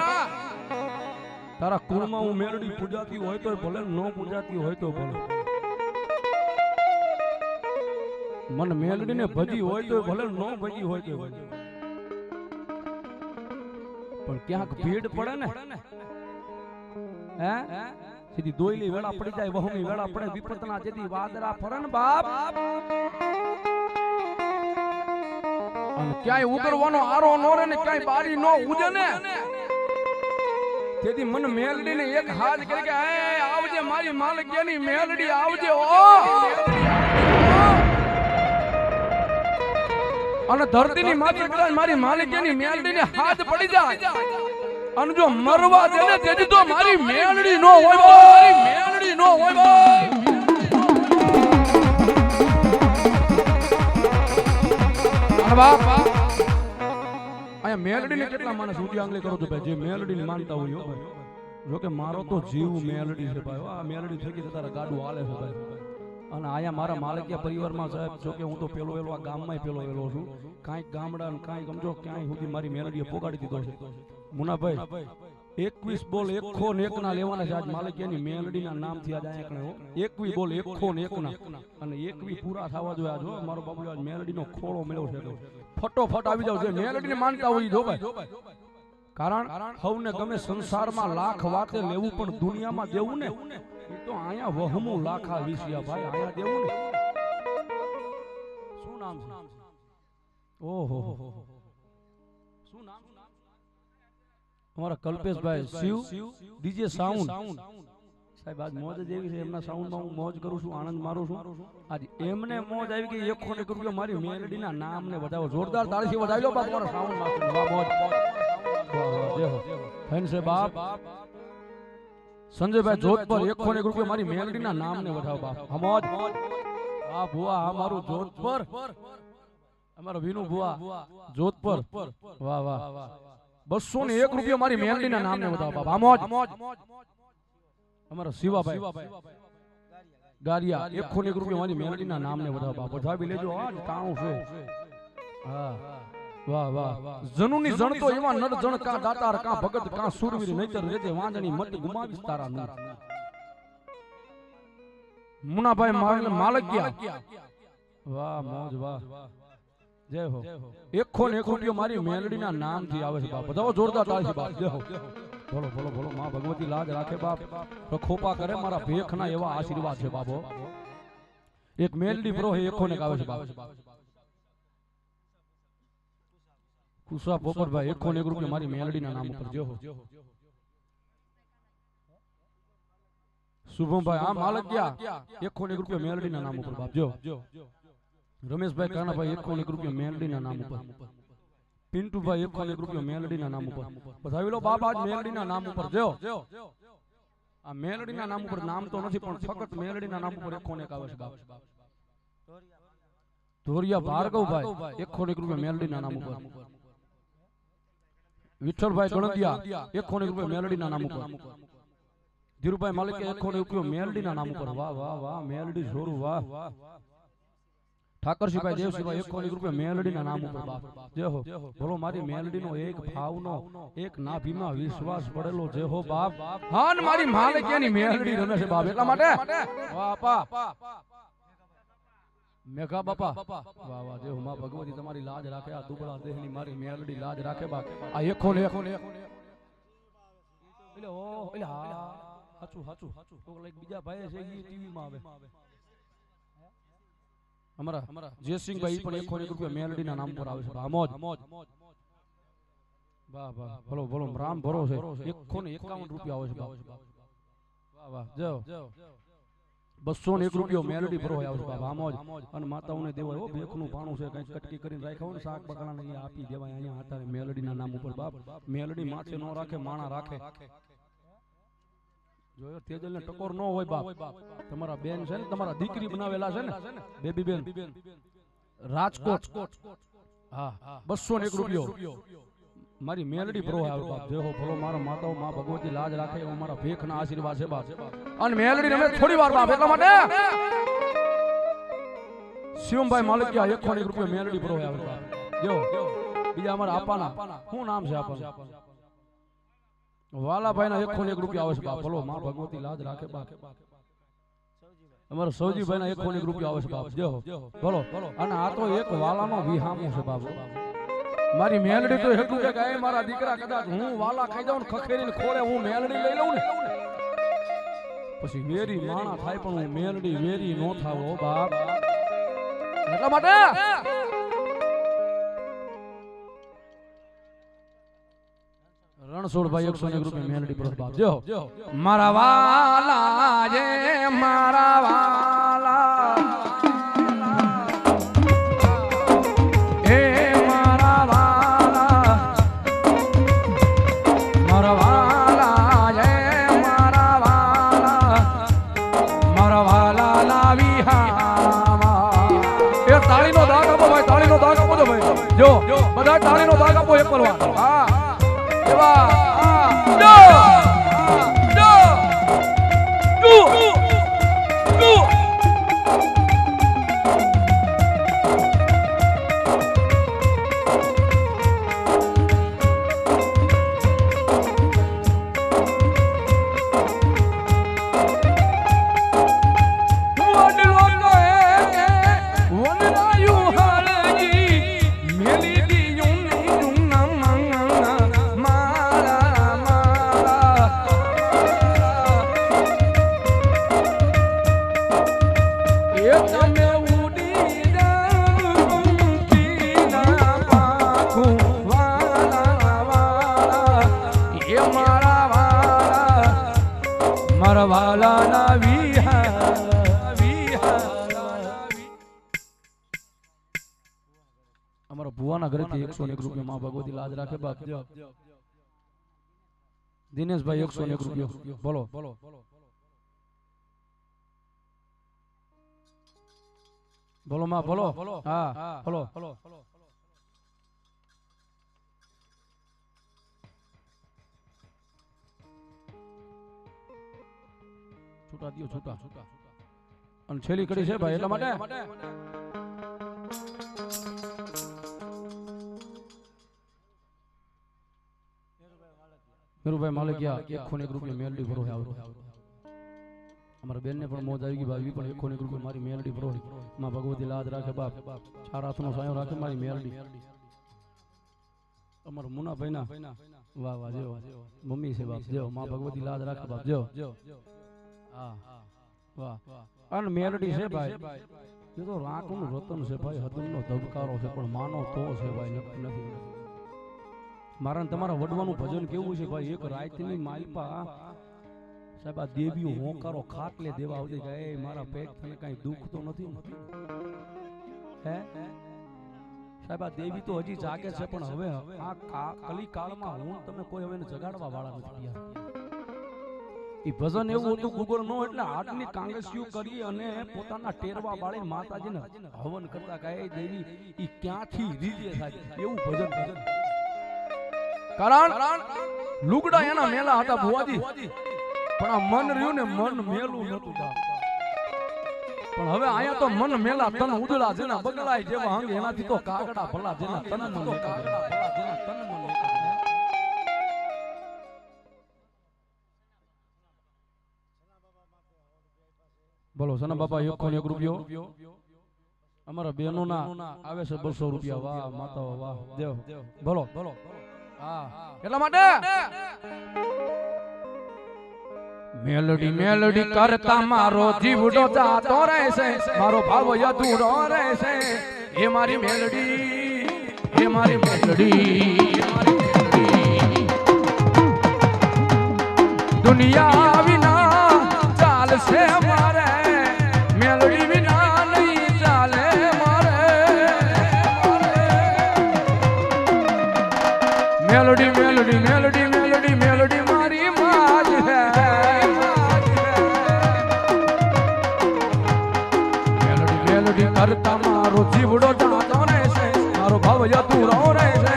તારા કુળમાં હું મેલડી પૂજાતી હોય તોય ભલે ન પૂજાતી હોય તો ભલે મન મેલડીને ભજી હોય તો ભલે ન ભજી હોય તો ભલે પણ ક્યાંક ભીડ પડે ને હે સીધી દોયલી વેળા પડી જાય વહમી વેળા પડે વિપતના જેથી વાદરા ફરે ને બાપ અને ક્યાંય ઉગરવાનો આરો નો રે ને ક્યાંય બારી નો ઉજે ને તેથી મન મેલડીને એક હાથ કરી કે આવજે મારી માલિકની મેલડી આવજે ઓ અને ધરતીની માથે કદાચ મારી માલિકની મેલડીને હાથ પડી જાય અને જો મરવા દે ને તેથી તો મારી મેલડી નો હોય મારી મેલડી નો હોય ભાઈ બાપ અહીંયા મેલડીને કેટલા માણસ ઊંચી આંગળી કરો છો ભાઈ જે મેલડીને માનતા હોય ભાઈ જો કે મારો તો જીવ મેલડી છે ભાઈ આ મેલડી થકી તારા ગાડું હાલે છે ભાઈ અને આયા મારા માલિકિયા પરિવારમાં સાહેબ જો કે હું તો પેલો વેલો આ ગામમાં પેલો વેલો છું કાંઈક ગામડા ને કાંઈક સમજો ક્યાંય સુધી મારી મેલડીએ પોગાડી દીધો છે મુનાભાઈ 21 બોલ એકો ને એકના લેવાના છે આજ માલિકિયાની મેલડીના નામથી આજ અહીંયા 21 બોલ એકો ને એકના અને 21 પૂરા થવા જોઈએ આજ મારો બાબુ આજ મેલડીનો ખોળો મળ્યો છે ફટોફટ આવી જાવ છે મેલડીને માનતા હોય જો ભાઈ કારણ હવને ગમે સંસારમાં લાખ વાતે લેવું પણ દુનિયામાં દેવું ને તો આયા વહમું લાખા વિસિયા ભાઈ આયા દેવું ને શું નામ છે ઓહો શું નામ અમારા કલ્પેશભાઈ શિવ ડીજે સાઉન્ડ સાહેબ આજ મોજ જેવી છે એમના સાઉન્ડમાં હું મોજ કરું છું આનંદ મારું છું આજ એમને મોજ આવી ગઈ 1 રૂપિયો મારી મેલડીના નામને વધાવો જોરદાર તાળીથી વધાવી લો બાપ મારા સાઉન્ડમાં વાહ મોજ દેખો ફેન છે બાપ સંજયભાઈ જોધપર 1 રૂપિયો મારી મેલડીના નામને વધાવો બાપ હમોજ આ ભુવા આ મારું જોધપર અમારો વિનુ ભુવા જોધપર વાહ વાહ 201 રૂપિયો મારી મેલડીના નામને વધાવો બાપ હમોજ અમારા શિવાભાઈ ગારિયા 1 રૂપિયા મારી મેલડીના નામને વધાવી લેજો. આ ટાણું છે. હા વાહ વાહ. જનુની જણ તો એવા નર જણ કા દાતાર કા ભગત કા સુરવીર નહીતર રેતે વાંદણી મત ગુમાવીસ તારા નર. મુનાભાઈ માલકિયા વાહ મોજ વાહ જય હો. 1 રૂપિયો મારી મેલડીના નામથી આવે છે બાપ. બધાઓ જોરદાર તાળી બાપ. જય હો. બોલો બોલો બોલો. માં ભગવતી લાજ રાખે બાપ. ખોપા કરે મારા ભેખના એવા આશીર્વાદ છે બાપો. એક મેલડી પ્રો હે 1 આવે છે બાપ. કુસા પોપટભાઈ 1 રૂપિયો મારી મેલડીના નામ ઉપર. જય હો. શુભમભાઈ આ માલકિયા 1 રૂપિયો મેલડીના નામ ઉપર બાપ. જો રમેશભાઈ કાનાભાઈ 1 રૂપિયો મેલડીના નામ ઉપર. પિન્ટુભાઈ 1 રૂપિયો મેલડીના નામ ઉપર. બધાવી લો બાપ આજ મેલડીના નામ ઉપર. જો આ મેલડીના નામ ઉપર નામ તો નથી પણ ફક્ત મેલડીના નામ ઉપર 1 આવે છે બાપ. ધોરિયા ભાર્ગવભાઈ 1 રૂપિયો મેલડીના નામ ઉપર. વિઠ્ઠલભાઈ ગણદિયા 1 રૂપિયો મેલડીના નામ ઉપર. ધીરુભાઈ માલિકે 1 રૂપિયો મેલડીના નામ ઉપર. વાહ વાહ વાહ મેલડી છોરું વાહ. ઠાકરસિંહભાઈ દેવસિંહભાઈ 1 રૂપિયો મેલડીના નામ ઉપર બાપ. જય હો. બોલો મારી મેલડીનો એક ભાવનો એક નાભીમાં વિશ્વાસ પડેલો જય હો બાપ. હા ને મારી માલિકિયાની મેલડી રમે છે બાપ. એટલા માટે વાહ પા મેઘા બાપા વાહ વાહ. જય હો માં ભગવતી તમારી લાજ રાખે. આ દુબળા દેહની મારી મેલડી લાજ રાખે બાપ. આ 1 એટલે ઓ એટલે હા હાચું હાચું તો લાઈક બીજા ભાઈ છે ઈ ટીવી માં આવે. અમારા જયસિંહભાઈ પણ 1 રૂપિયા મેલડીના નામ પર આવે છે. આમોજ વાહ વાહ. બોલો બોલો રામ ભરો છે. 151 રૂપિયા આવે છે બાપ. વાહ વાહ. જો 201 રૂપિયો મેલડી ભરો આવે છે બાપ. આમોજ અને માતાઓને દેવાય. ઓ ભેખનું પાણું છે કઈ કટકી કરીને રાખ્યા હોય ને શાક બકાલાને અહીંયા આપી દેવાય. અહીંયા હતા મેલડીના નામ ઉપર બાપ. મેલડી માથે નો રાખે માણા રાખે. જોયો તેજલ ને ટકોર નો હોય બાપ. તમારા બેન છે ને તમારા દીકરી બનાવેલા છે ને બેબી બેન રાજકોટ. હા 201 રૂપિયો મારી મેલડી પ્રો આવે બાપ. જે હો ભલો મારા માતાઓ માં ભગવતી લાજ રાખે એવો મારા ભેખના આશીર્વાદ છે બાપ. અને મેલડી રમે થોડી વાર બાપ. એટલા માટે શિવમભાઈ માલકિયા 1 રૂપિયો મેલડી પ્રો આવે બાપ. જો બીજા અમારા આપાના શું નામ છે આપાનું? વાલાભાઈ ના 1 રૂપિયા આવે છે બાપ. બોલો માં ભગવતી લાજ રાખે બાપ. અમારા સૌજીભાઈ ના 1 રૂપિયા આવે છે બાપ. જો બોલો. અને આ તો એક વાલાનો વિહામો છે બાપ. મારી મેલડી તો એટલું કે ગાય મારા દીકરા કદાચ હું વાલા ખાઈ જાઉં ને ખખેરીને ખોળે હું મેલડી લઈ લઉં ને પછી વેરી માણા થાય પણ હું મેલડી વેરી નો થાવ હો બાપ. એટલા માટે રણછોડભાઈ 101 રૂપિયા મેલડી પર બાપ. જો મારા વાલા જે મારા વાલા એ મારા વાલા મારા વાલા જે મારા વાલા લાવી હાવા. એ તાળીનો દાગ આપો ભાઈ. તાળીનો દાગ આપો તો ભાઈ. જો બધા તાળીનો દાગ આપો એક પર વાર. હા અમારા ભુવાના ઘરેથી 101 રૂપિયા માં ભગવતી લાજ રાખે બાપ. દિનેશભાઈ 101 રૂપિયો. બોલો બોલો માં બોલો. હા બોલો. છૂટા દિયો છૂટા અને છેલ્લી કડી છે ભાઈ એટલા માટે મેરુભાઈ માલિકિયા 1 રૂપિયા મેલડી ભરો આવે અમારા બેન ને પણ મોજ આવી ગઈ ભાઈ પણ 1 રૂપિયા મારી મેલડી ભરો માં ભગવતી લાજ રાખે બાપ ચાર હાથનો સાયો રાખે મારી મેલડી અમારા મુનાભાઈ ના વાહ વાહ જેવો મમ્મી છે બાપ જેવો માં ભગવતી લાજ રાખે બાપ જેવો હા વાહ અને મેલડી છે ભાઈ એ તો રાકનું રતન છે ભાઈ હદનનો ધબકારો છે પણ માનો તો છે ભાઈ નથી મારા ને તમારા વડવાનું ભજન કેવું છે ભાઈ એક રાતની માલપા સાહેબ આ દેવીઓ હોંકારો ખાટલે દેવા આવતી કે એ મારા પેટ તને કઈ દુઃખ તો નથી હે સાહેબ આ દેવી તો હજી જાગે છે પણ હવે આ કલી કાળમાં હું તમે કોઈ હવે જગાડવા વાળા નથી યાર ઈ ભજન એવું હતું ગુગર નો એટલે હાથની કાંગસિયું કરી અને પોતાના ટેરવા બાળી માતાજીને હવન કરતા કે એ દેવી ઈ ક્યાંથી રીજે થાય એવું ભજન કારણ લુગડા એના મેલા હતા ભુવાજી પણ આ મન રહ્યું ને મન મેલું નતું પણ હવે આયા તો મન મેલા તન ઉડલા જેના બગડાય જેવા હંગ એનાથી તો કાગડા ભલા જેના તન મન બોલો સના બાપા 1 રૂપિયો અમારા બહેનો ના આવે છે 200 રૂપિયા વાહ માતાઓ વાહ દેવ બોલો હા એટલા માટે મેલડી મેલડી કરતા મારો જીવડો જાતો રહેશે મારો ભાવ અધૂરો રહેશે એ મારી મેલડી એ મારી મેલડી દુનિયા વિના ચાલશે મારે મેલડી વિના નહીં ચાલે મારે મેલડી મેલડી મેલડી મેલડી મેલડી મારી માજ હે મેલડી મેલડી કરતા મારો જીવડો જાતો રહેશે મારો ભાવ અધૂરો રહેશે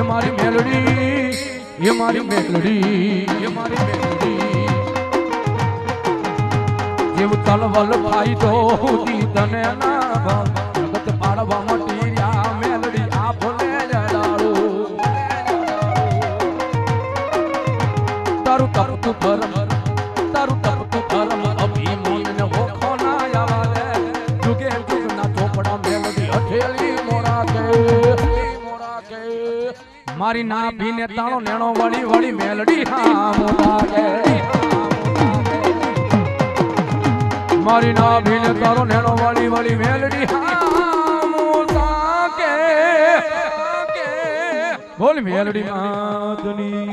એ મારી મેલડી એ મારી મેલડી એ મારી મેલડી જેવ તલવલ ભાઈ તો હુદી તને ના જગત પાડવા મટી રહ્યા મેલડી આ ભલે જડાળો તારું તપતું પરમ અભિમાન ને ઓખો ના આવા દે જુગે જુગના ચોપડા મેલડી હથેલી મોરા કે મારી ના ભીને તાળો નેણો વળી વળી મેલડી હા મોરા કે મારી ના ભીને તારો નેણો વાળી વાળી મેલડી હા મોતા કે બોલ મેલડી માતની